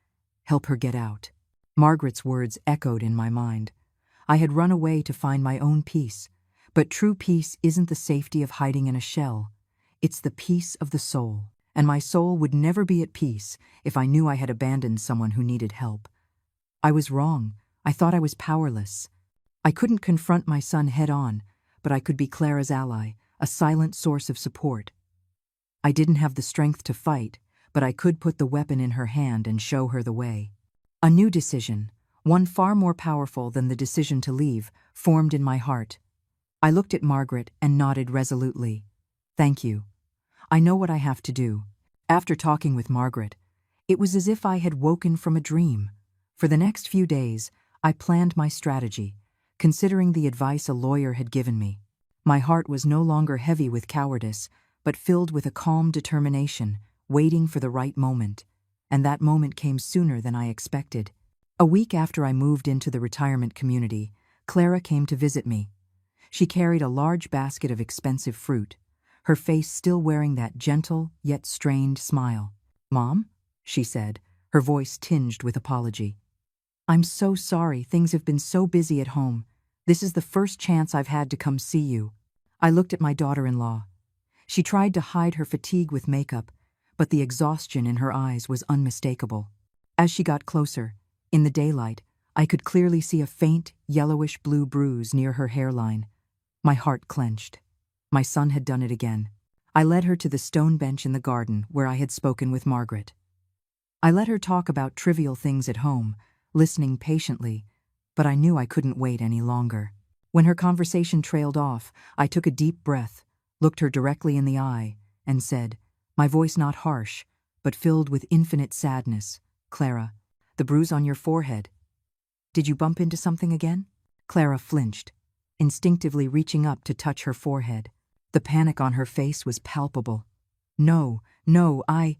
Help her get out." Margaret's words echoed in my mind. I had run away to find my own peace, but true peace isn't the safety of hiding in a shell. It's the peace of the soul, and my soul would never be at peace if I knew I had abandoned someone who needed help. I was wrong. I thought I was powerless. I couldn't confront my son head-on, but I could be Clara's ally, a silent source of support. I didn't have the strength to fight, but I could put the weapon in her hand and show her the way. A new decision, one far more powerful than the decision to leave, formed in my heart. I looked at Margaret and nodded resolutely. "Thank you. I know what I have to do." After talking with Margaret, it was as if I had woken from a dream. For the next few days, I planned my strategy, considering the advice a lawyer had given me. My heart was no longer heavy with cowardice, but filled with a calm determination, waiting for the right moment. And that moment came sooner than I expected. A week after I moved into the retirement community, Clara came to visit me. She carried a large basket of expensive fruit, her face still wearing that gentle yet strained smile. "Mom?" she said, her voice tinged with apology. "I'm so sorry, things have been so busy at home. This is the first chance I've had to come see you." I looked at my daughter-in-law. She tried to hide her fatigue with makeup, but the exhaustion in her eyes was unmistakable. As she got closer, in the daylight, I could clearly see a faint, yellowish-blue bruise near her hairline. My heart clenched. My son had done it again. I led her to the stone bench in the garden where I had spoken with Margaret. I let her talk about trivial things at home, listening patiently, but I knew I couldn't wait any longer. When her conversation trailed off, I took a deep breath, looked her directly in the eye, and said, my voice not harsh, but filled with infinite sadness, "Clara, the bruise on your forehead. Did you bump into something again?" Clara flinched, instinctively reaching up to touch her forehead. The panic on her face was palpable. No, I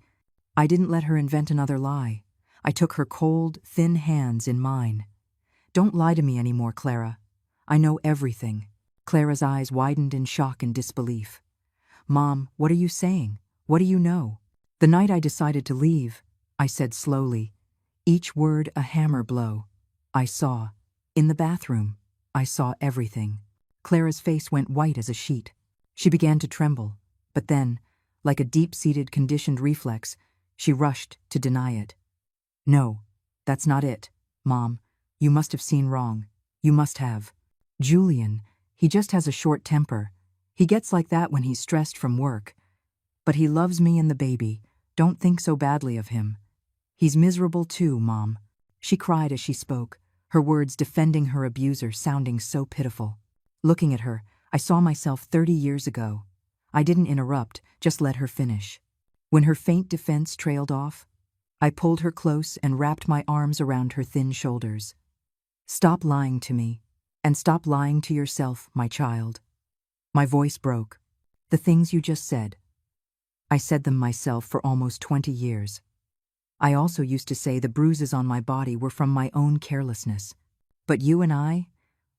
didn't let her invent another lie. I took her cold, thin hands in mine. "Don't lie to me anymore, Clara. I know everything." Clara's eyes widened in shock and disbelief. "Mom, what are you saying? What do you know?" "The night I decided to leave," I said slowly, each word a hammer blow. "I saw. In the bathroom. I saw everything." Clara's face went white as a sheet. She began to tremble, but then, like a deep-seated conditioned reflex, she rushed to deny it. "No, that's not it, Mom. You must have seen wrong. You must have. Julian, he just has a short temper. He gets like that when he's stressed from work. But he loves me and the baby. Don't think so badly of him. He's miserable too, Mom. She cried as she spoke, her words defending her abuser sounding so pitiful. Looking at her, I saw myself 30 years ago. I didn't interrupt, just let her finish. When her faint defense trailed off, I pulled her close and wrapped my arms around her thin shoulders. Stop lying to me, and stop lying to yourself, my child. My voice broke. The things you just said. I said them myself for almost 20 years. I also used to say the bruises on my body were from my own carelessness. But you and I,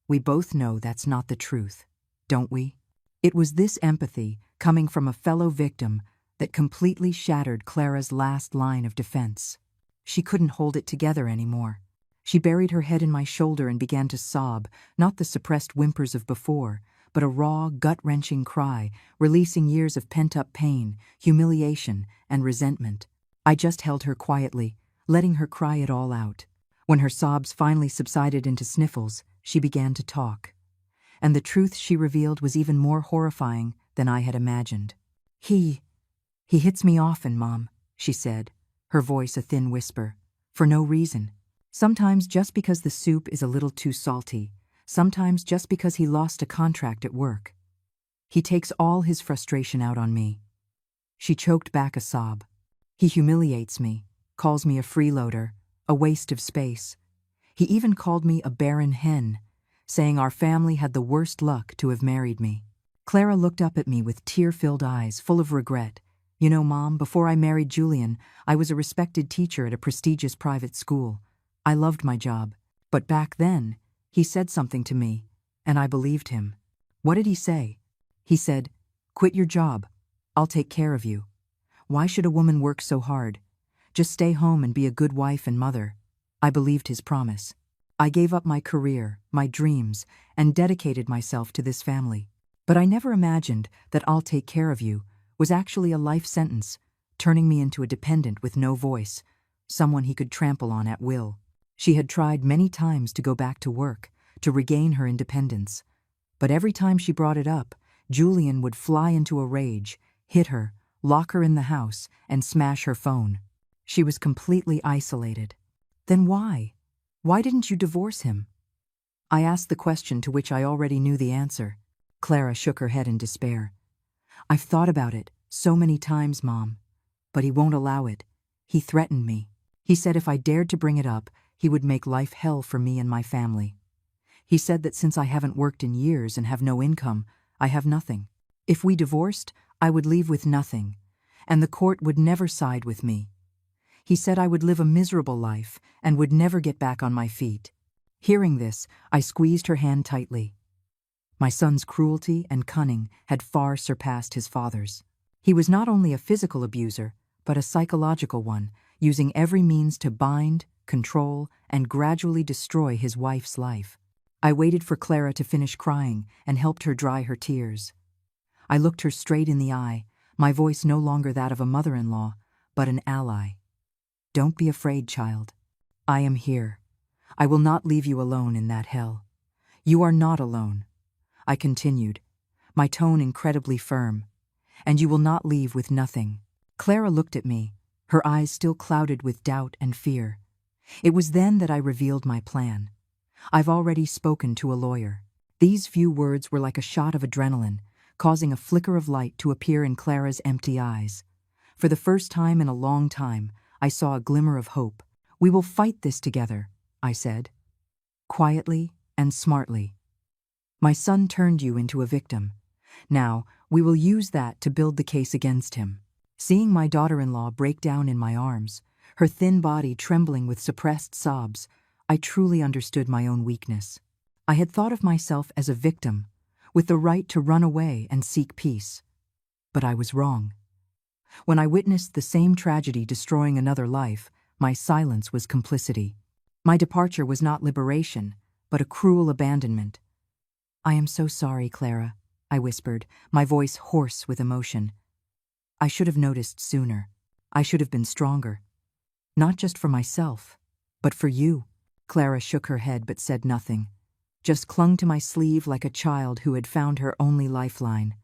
we both know that's not the truth, don't we? It was this empathy, coming from a fellow victim, that completely shattered Clara's last line of defense. She couldn't hold it together anymore. She buried her head in my shoulder and began to sob, not the suppressed whimpers of before, but a raw, gut-wrenching cry, releasing years of pent-up pain, humiliation, and resentment. I just held her quietly, letting her cry it all out. When her sobs finally subsided into sniffles, she began to talk. And the truth she revealed was even more horrifying than I had imagined. He hits me often, Mom, she said, her voice a thin whisper, for no reason. Sometimes just because the soup is a little too salty, sometimes just because he lost a contract at work. He takes all his frustration out on me. She choked back a sob. He humiliates me, calls me a freeloader, a waste of space. He even called me a barren hen, saying our family had the worst luck to have married me. Clara looked up at me with tear-filled eyes, full of regret. You know, Mom, before I married Julian, I was a respected teacher at a prestigious private school. I loved my job. But back then, he said something to me, and I believed him. What did he say? He said, "Quit your job. I'll take care of you. Why should a woman work so hard? Just stay home and be a good wife and mother." I believed his promise. I gave up my career, my dreams, and dedicated myself to this family. But I never imagined that "I'll take care of you" was actually a life sentence, turning me into a dependent with no voice, someone he could trample on at will. She had tried many times to go back to work, to regain her independence. But every time she brought it up, Julian would fly into a rage, hit her, lock her in the house, and smash her phone. She was completely isolated. Then why? Why didn't you divorce him? I asked the question to which I already knew the answer. Clara shook her head in despair. I've thought about it so many times, Mom. But he won't allow it. He threatened me. He said if I dared to bring it up, he would make life hell for me and my family. He said that since I haven't worked in years and have no income, I have nothing. If we divorced, I would leave with nothing, and the court would never side with me. He said I would live a miserable life and would never get back on my feet. Hearing this, I squeezed her hand tightly. My son's cruelty and cunning had far surpassed his father's. He was not only a physical abuser, but a psychological one, using every means to bind, control, and gradually destroy his wife's life. I waited for Clara to finish crying and helped her dry her tears. I looked her straight in the eye, my voice no longer that of a mother-in-law, but an ally. Don't be afraid, child. I am here. I will not leave you alone in that hell. You are not alone, I continued, my tone incredibly firm, and you will not leave with nothing. Clara looked at me, her eyes still clouded with doubt and fear. It was then that I revealed my plan. I've already spoken to a lawyer. These few words were like a shot of adrenaline, causing a flicker of light to appear in Clara's empty eyes. For the first time in a long time, I saw a glimmer of hope. We will fight this together, I said, quietly and smartly. My son turned you into a victim. Now, we will use that to build the case against him. Seeing my daughter-in-law break down in my arms, her thin body trembling with suppressed sobs, I truly understood my own weakness. I had thought of myself as a victim, with the right to run away and seek peace. But I was wrong. When I witnessed the same tragedy destroying another life, my silence was complicity. My departure was not liberation, but a cruel abandonment. I am so sorry, Clara, I whispered, my voice hoarse with emotion. I should have noticed sooner. I should have been stronger. Not just for myself, but for you. Clara shook her head but said nothing, just clung to my sleeve like a child who had found her only lifeline.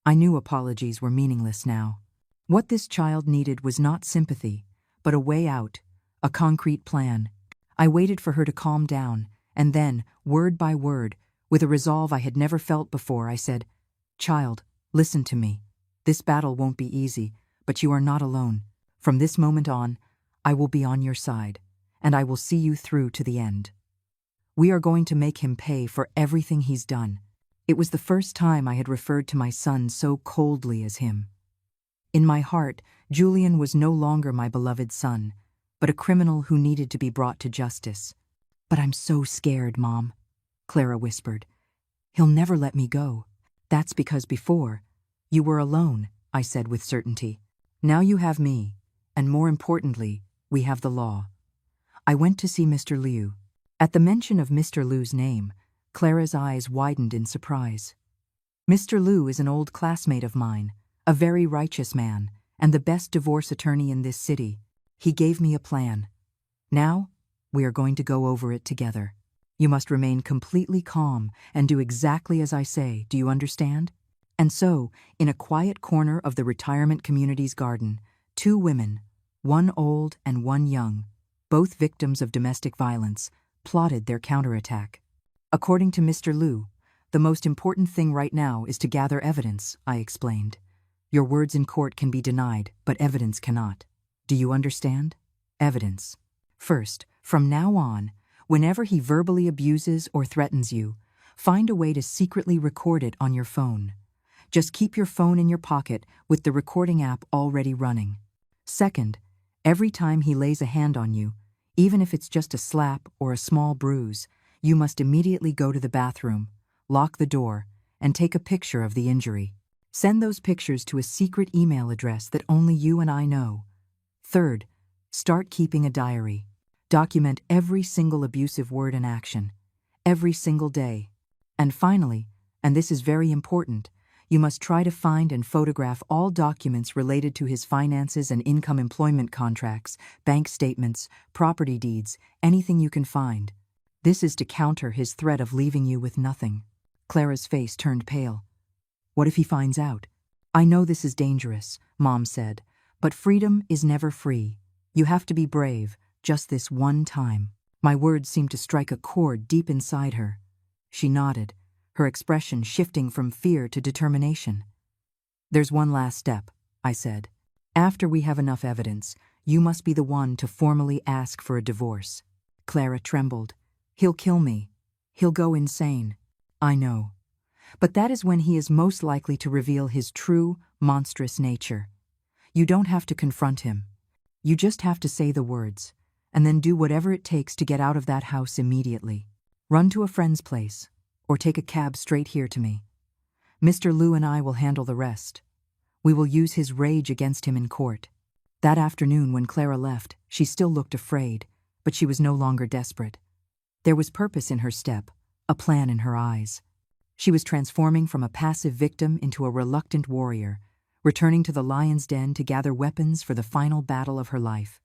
I knew apologies were meaningless now. What this child needed was not sympathy, but a way out, a concrete plan. I waited for her to calm down, and then, word by word, with a resolve I had never felt before, I said, "Child, listen to me. This battle won't be easy, but you are not alone. From this moment on, I will be on your side, and I will see you through to the end. We are going to make him pay for everything he's done." It was the first time I had referred to my son so coldly as him. In my heart, Julian was no longer my beloved son, but a criminal who needed to be brought to justice. "But I'm so scared, Mom," Clara whispered. "He'll never let me go." "That's because before, you were alone," I said with certainty. "Now you have me, and more importantly, we have the law." I went to see Mr. Liu. At the mention of Mr. Liu's name, Clara's eyes widened in surprise. Mr. Liu is an old classmate of mine, a very righteous man, and the best divorce attorney in this city. He gave me a plan. Now, we are going to go over it together. You must remain completely calm and do exactly as I say, do you understand? And so, in a quiet corner of the retirement community's garden, two women, one old and one young, both victims of domestic violence, plotted their counterattack. According to Mr. Liu, the most important thing right now is to gather evidence, I explained. Your words in court can be denied, but evidence cannot. Do you understand? Evidence. First, from now on, whenever he verbally abuses or threatens you, find a way to secretly record it on your phone. Just keep your phone in your pocket with the recording app already running. Second, every time he lays a hand on you, even if it's just a slap or a small bruise, you must immediately go to the bathroom, lock the door, and take a picture of the injury. Send those pictures to a secret email address that only you and I know. Third, start keeping a diary. Document every single abusive word and action, every single day. And finally, and this is very important, you must try to find and photograph all documents related to his finances and income employment contracts, bank statements, property deeds, anything you can find. This is to counter his threat of leaving you with nothing. Clara's face turned pale. "What if he finds out?" "I know this is dangerous," Mom said, "but freedom is never free. You have to be brave, just this one time." My words seemed to strike a chord deep inside her. She nodded, her expression shifting from fear to determination. "There's one last step," I said. "After we have enough evidence, you must be the one to formally ask for a divorce." Clara trembled. "He'll kill me. He'll go insane." "I know. But that is when he is most likely to reveal his true, monstrous nature. You don't have to confront him. You just have to say the words, and then do whatever it takes to get out of that house immediately. Run to a friend's place, or take a cab straight here to me. Mr. Liu and I will handle the rest. We will use his rage against him in court." That afternoon when Clara left, she still looked afraid, but she was no longer desperate. There was purpose in her step, a plan in her eyes. She was transforming from a passive victim into a reluctant warrior, returning to the lion's den to gather weapons for the final battle of her life.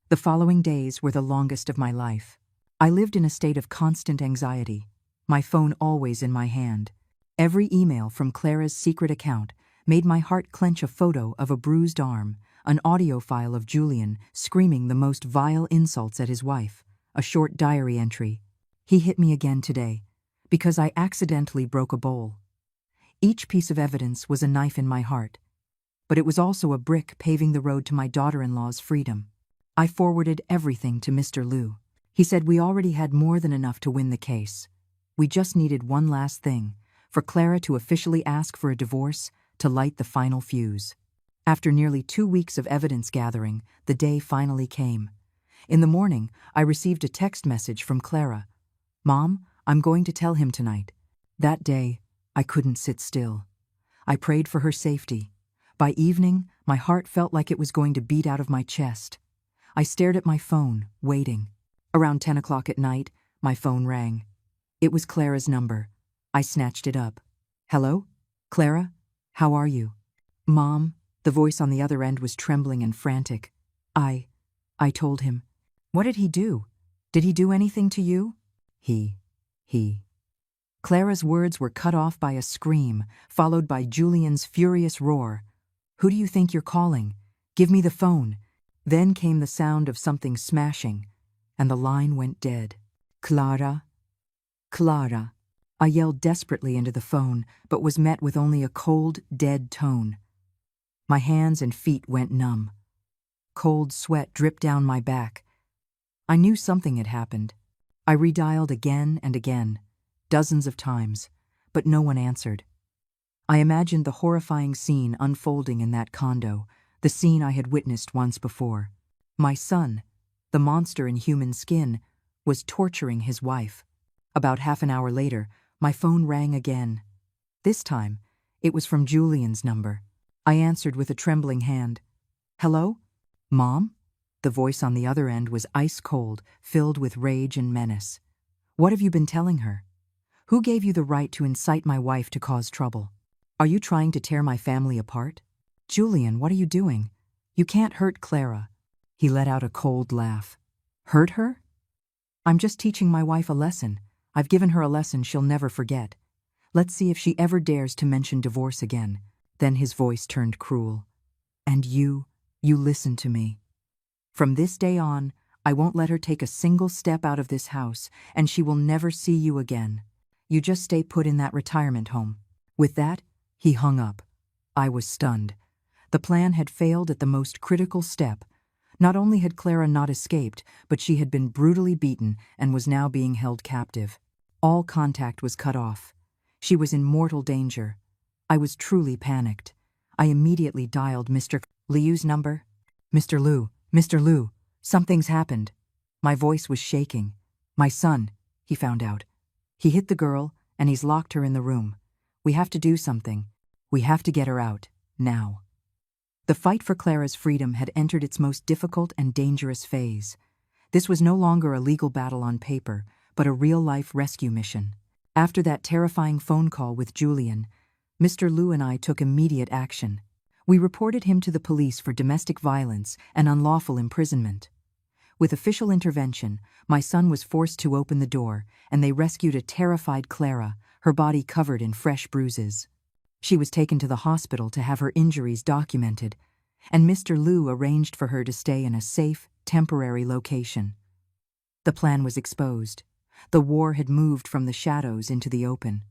The following days were the longest of my life. I lived in a state of constant anxiety, my phone always in my hand. Every email from Clara's secret account made my heart clench. A photo of a bruised arm, an audio file of Julian screaming the most vile insults at his wife, a short diary entry. "He hit me again today, because I accidentally broke a bowl." Each piece of evidence was a knife in my heart, but it was also a brick paving the road to my daughter-in-law's freedom. I forwarded everything to Mr. Liu. He said we already had more than enough to win the case. We just needed one last thing, for Clara to officially ask for a divorce, to light the final fuse. After nearly 2 weeks of evidence gathering, the day finally came. In the morning, I received a text message from Clara. "Mom, I'm going to tell him tonight." That day, I couldn't sit still. I prayed for her safety. By evening, my heart felt like it was going to beat out of my chest. I stared at my phone, waiting. Around 10 o'clock at night, my phone rang. It was Clara's number. I snatched it up. "Hello? Clara? How are you?" "Mom," the voice on the other end was trembling and frantic. I told him." "What did he do? Did he do anything to you?" He. Clara's words were cut off by a scream, followed by Julian's furious roar. Who do you think you're calling? Give me the phone." Then came the sound of something smashing, and the line went dead. "Clara? Clara?" I yelled desperately into the phone, but was met with only a cold, dead tone. My hands and feet went numb. Cold sweat dripped down my back. I knew something had happened. I redialed again and again, dozens of times, but no one answered. I imagined the horrifying scene unfolding in that condo, the scene I had witnessed once before. My son, the monster in human skin, was torturing his wife. About half an hour later, my phone rang again. This time, it was from Julian's number. I answered with a trembling hand. "Hello? Mom?" The voice on the other end was ice cold, filled with rage and menace. "What have you been telling her? Who gave you the right to incite my wife to cause trouble? Are you trying to tear my family apart? Julian, what are you doing? You can't hurt Clara." He let out a cold laugh. "Hurt her? I'm just teaching my wife a lesson. I've given her a lesson she'll never forget. Let's see if she ever dares to mention divorce again." Then his voice turned cruel. "And you listen to me. From this day on, I won't let her take a single step out of this house, and she will never see you again. You just stay put in that retirement home." With that, he hung up. I was stunned. The plan had failed at the most critical step. Not only had Clara not escaped, but she had been brutally beaten and was now being held captive. All contact was cut off. She was in mortal danger. I was truly panicked. I immediately dialed Mr. Liu's number. Mr. Liu, something's happened." My voice was shaking. "My son," he found out. "He hit the girl, and he's locked her in the room. We have to do something. We have to get her out, now." The fight for Clara's freedom had entered its most difficult and dangerous phase. This was no longer a legal battle on paper, but a real-life rescue mission. After that terrifying phone call with Julian, Mr. Liu and I took immediate action. We reported him to the police for domestic violence and unlawful imprisonment. With official intervention, my son was forced to open the door, and they rescued a terrified Clara, her body covered in fresh bruises. She was taken to the hospital to have her injuries documented, and Mr. Liu arranged for her to stay in a safe, temporary location. The plan was exposed. The war had moved from the shadows into the open.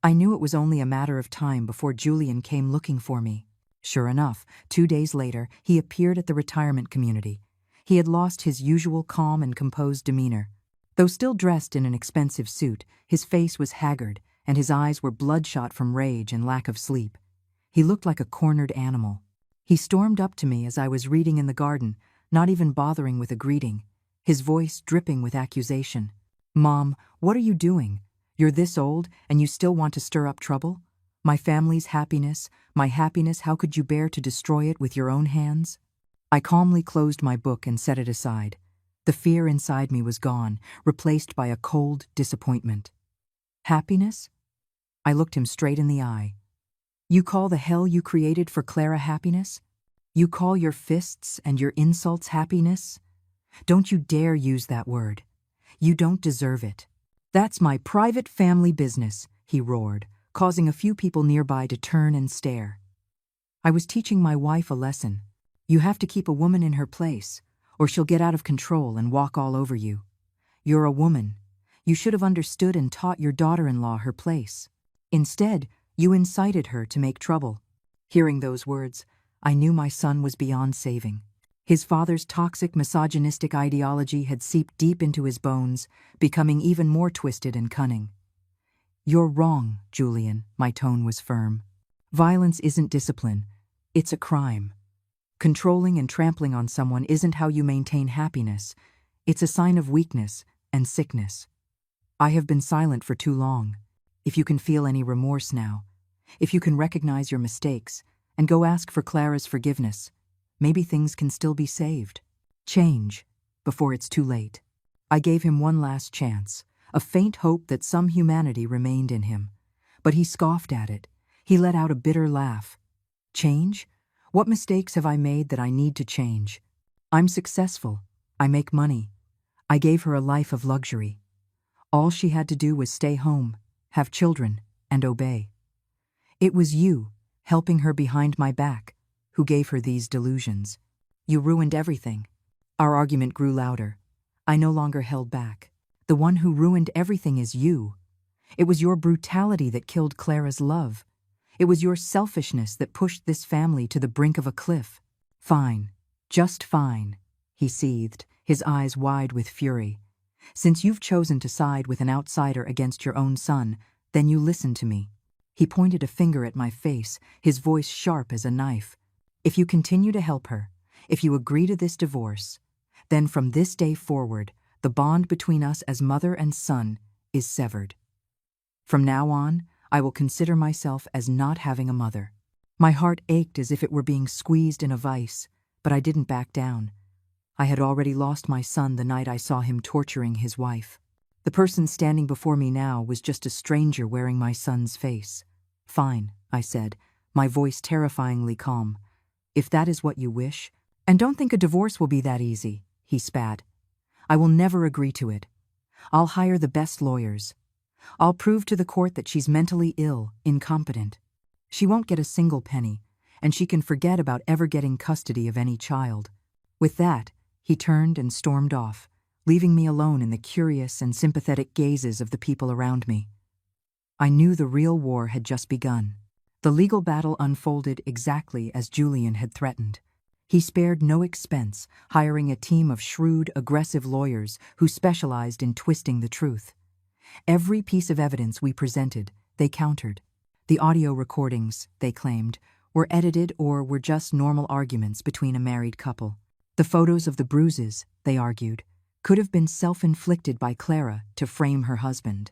I knew it was only a matter of time before Julian came looking for me. Sure enough, 2 days later, he appeared at the retirement community. He had lost his usual calm and composed demeanor. Though still dressed in an expensive suit, his face was haggard, and his eyes were bloodshot from rage and lack of sleep. He looked like a cornered animal. He stormed up to me as I was reading in the garden, not even bothering with a greeting, his voice dripping with accusation. "Mom, what are you doing? You're this old, and you still want to stir up trouble? My family's happiness, my happiness, how could you bear to destroy it with your own hands?" I calmly closed my book and set it aside. The fear inside me was gone, replaced by a cold disappointment. "Happiness?" I looked him straight in the eye. "You call the hell you created for Clara happiness? You call your fists and your insults happiness? Don't you dare use that word. You don't deserve it. That's my private family business," he roared, causing a few people nearby to turn and stare. I was teaching my wife a lesson. You have to keep a woman in her place, or she'll get out of control and walk all over you. You're a woman. You should have understood and taught your daughter-in-law her place. Instead, you incited her to make trouble. Hearing those words, I knew my son was beyond saving. His father's toxic, misogynistic ideology had seeped deep into his bones, becoming even more twisted and cunning. "You're wrong, Julian," my tone was firm. "Violence isn't discipline. It's a crime. Controlling and trampling on someone isn't how you maintain happiness. It's a sign of weakness and sickness. I have been silent for too long. If you can feel any remorse now, if you can recognize your mistakes and go ask for Clara's forgiveness, maybe things can still be saved. Change before it's too late." I gave him one last chance, a faint hope that some humanity remained in him. But he scoffed at it. He let out a bitter laugh. "Change? What mistakes have I made that I need to change? I'm successful. I make money. I gave her a life of luxury. All she had to do was stay home, have children, and obey. It was you, helping her behind my back, who gave her these delusions. You ruined everything. Our argument grew louder. I no longer held back. The one who ruined everything is you. It was your brutality that killed Clara's love. It was your selfishness that pushed this family to the brink of a cliff. Fine. Just fine, he seethed, his eyes wide with fury. Since you've chosen to side with an outsider against your own son, then you listen to me. He pointed a finger at my face, his voice sharp as a knife. If you continue to help her, if you agree to this divorce, then from this day forward, the bond between us as mother and son is severed. From now on, I will consider myself as not having a mother. My heart ached as if it were being squeezed in a vice, but I didn't back down. I had already lost my son the night I saw him torturing his wife. The person standing before me now was just a stranger wearing my son's face. Fine, I said, my voice terrifyingly calm. If that is what you wish, and don't think a divorce will be that easy, he spat. I will never agree to it. I'll hire the best lawyers. I'll prove to the court that she's mentally ill, incompetent. She won't get a single penny, and she can forget about ever getting custody of any child. With that, he turned and stormed off, leaving me alone in the curious and sympathetic gazes of the people around me. I knew the real war had just begun. The legal battle unfolded exactly as Julian had threatened. He spared no expense, hiring a team of shrewd, aggressive lawyers who specialized in twisting the truth. Every piece of evidence we presented, they countered. The audio recordings, they claimed, were edited or were just normal arguments between a married couple. The photos of the bruises, they argued, could have been self-inflicted by Clara to frame her husband.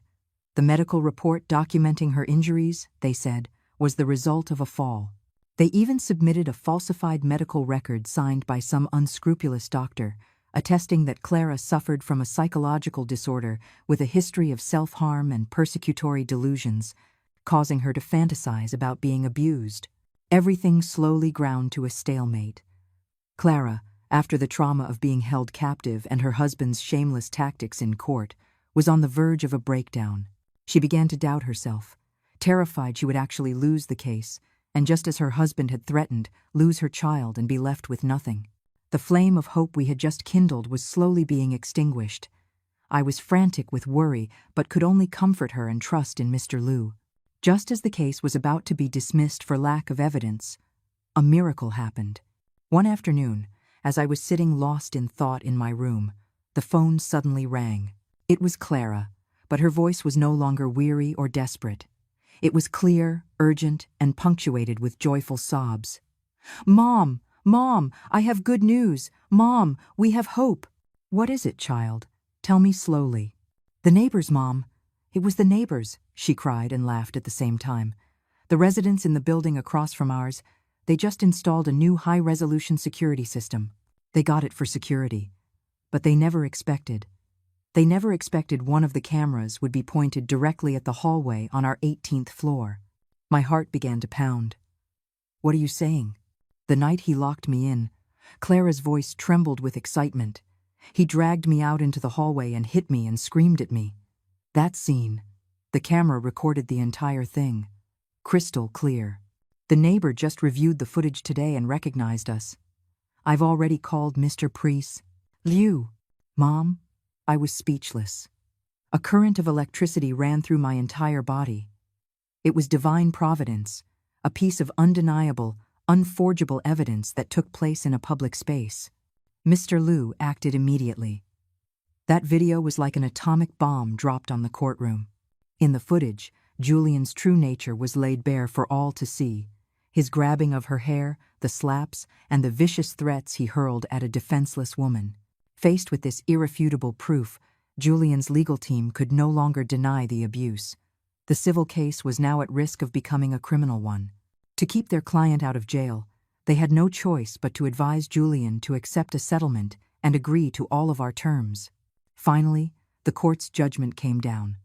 The medical report documenting her injuries, they said, was the result of a fall. They even submitted a falsified medical record signed by some unscrupulous doctor, attesting that Clara suffered from a psychological disorder with a history of self-harm and persecutory delusions, causing her to fantasize about being abused. Everything slowly ground to a stalemate. Clara, after the trauma of being held captive and her husband's shameless tactics in court, was on the verge of a breakdown. She began to doubt herself, terrified she would actually lose the case, and just as her husband had threatened, lose her child and be left with nothing. The flame of hope we had just kindled was slowly being extinguished. I was frantic with worry, but could only comfort her and trust in Mr. Liu. Just as the case was about to be dismissed for lack of evidence, a miracle happened. One afternoon, as I was sitting lost in thought in my room, the phone suddenly rang. It was Clara, but her voice was no longer weary or desperate. It was clear, urgent, and punctuated with joyful sobs. "Mom! Mom! I have good news! Mom! We have hope!" "What is it, child? Tell me slowly." "The neighbors, Mom. It was the neighbors," she cried and laughed at the same time. "The residents in the building across from ours, they just installed a new high-resolution security system. They got it for security. But they never expected one of the cameras would be pointed directly at the hallway on our 18th floor. My heart began to pound. What are you saying? The night he locked me in, Clara's voice trembled with excitement. He dragged me out into the hallway and hit me and screamed at me. That scene, the camera recorded the entire thing. Crystal clear. The neighbor just reviewed the footage today and recognized us. I've already called Mr. Priest. Liu. Mom, I was speechless. A current of electricity ran through my entire body. It was divine providence, a piece of undeniable, unforgeable evidence that took place in a public space. Mr. Liu acted immediately. That video was like an atomic bomb dropped on the courtroom. In the footage, Julian's true nature was laid bare for all to see. His grabbing of her hair, the slaps, and the vicious threats he hurled at a defenseless woman. Faced with this irrefutable proof, Julian's legal team could no longer deny the abuse. The civil case was now at risk of becoming a criminal one. To keep their client out of jail, they had no choice but to advise Julian to accept a settlement and agree to all of our terms. Finally, the court's judgment came down.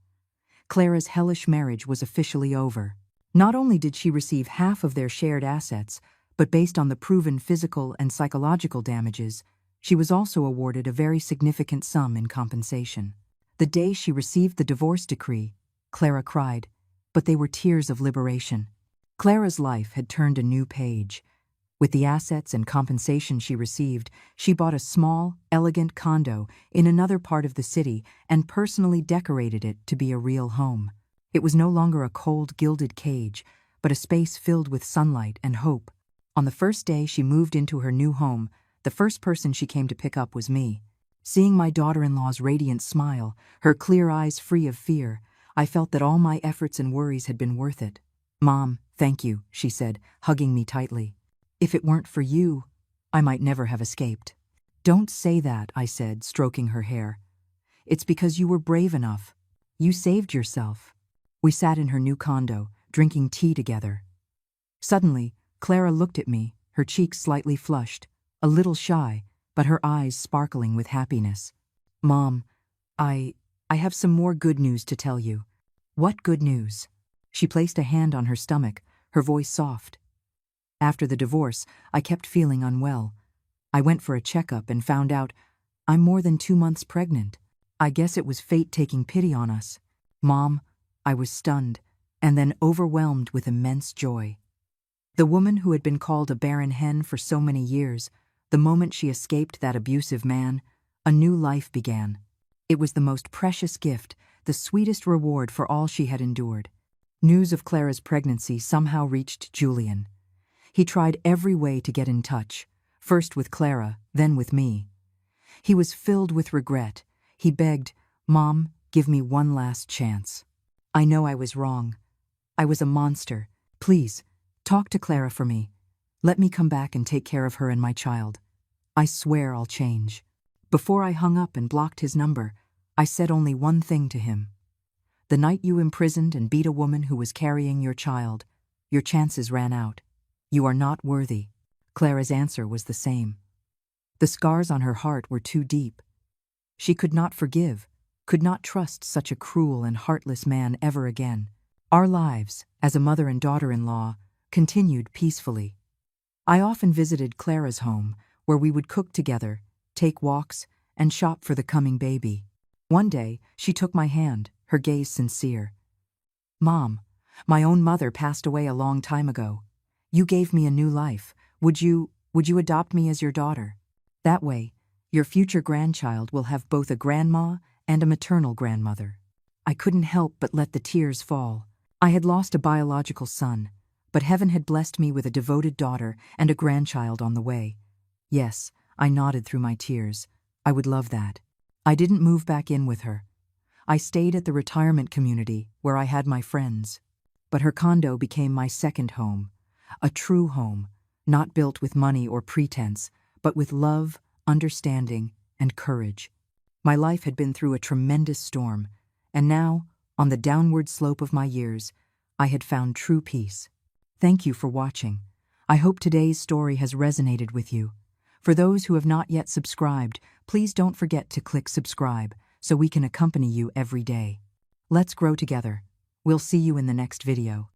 Clara's hellish marriage was officially over. Not only did she receive half of their shared assets, but based on the proven physical and psychological damages, she was also awarded a very significant sum in compensation. The day she received the divorce decree, Clara cried, but they were tears of liberation. Clara's life had turned a new page. With the assets and compensation she received, she bought a small, elegant condo in another part of the city and personally decorated it to be a real home. It was no longer a cold, gilded cage, but a space filled with sunlight and hope. On the first day she moved into her new home, the first person she came to pick up was me. Seeing my daughter-in-law's radiant smile, her clear eyes free of fear, I felt that all my efforts and worries had been worth it. "Mom, thank you," she said, hugging me tightly. "If it weren't for you, I might never have escaped." "Don't say that," I said, stroking her hair. "It's because you were brave enough. You saved yourself." We sat in her new condo, drinking tea together. Suddenly, Clara looked at me, her cheeks slightly flushed, a little shy, but her eyes sparkling with happiness. "Mom, I have some more good news to tell you." "What good news?" She placed a hand on her stomach, her voice soft. "After the divorce, I kept feeling unwell. I went for a checkup and found out I'm more than 2 months pregnant. I guess it was fate taking pity on us." "Mom," I was stunned, and then overwhelmed with immense joy. The woman who had been called a barren hen for so many years, the moment she escaped that abusive man, a new life began. It was the most precious gift, the sweetest reward for all she had endured. News of Clara's pregnancy somehow reached Julian. He tried every way to get in touch, first with Clara, then with me. He was filled with regret. He begged, "Mom, give me one last chance. I know I was wrong. I was a monster. Please, talk to Clara for me. Let me come back and take care of her and my child. I swear I'll change." Before I hung up and blocked his number, I said only one thing to him. "The night you imprisoned and beat a woman who was carrying your child, your chances ran out. You are not worthy." Clara's answer was the same. The scars on her heart were too deep. She could not forgive, could not trust such a cruel and heartless man ever again. Our lives, as a mother and daughter-in-law, continued peacefully. I often visited Clara's home, where we would cook together, take walks, and shop for the coming baby. One day, she took my hand, her gaze sincere. "Mom, my own mother passed away a long time ago. You gave me a new life. Would you adopt me as your daughter? That way, your future grandchild will have both a grandma and a maternal grandmother." I couldn't help but let the tears fall. I had lost a biological son, but heaven had blessed me with a devoted daughter and a grandchild on the way. Yes, I nodded through my tears. I would love that. I didn't move back in with her. I stayed at the retirement community where I had my friends. But her condo became my second home, a true home, not built with money or pretense, but with love, understanding, and courage. My life had been through a tremendous storm, and now, on the downward slope of my years, I had found true peace. Thank you for watching. I hope today's story has resonated with you. For those who have not yet subscribed, please don't forget to click subscribe so we can accompany you every day. Let's grow together. We'll see you in the next video.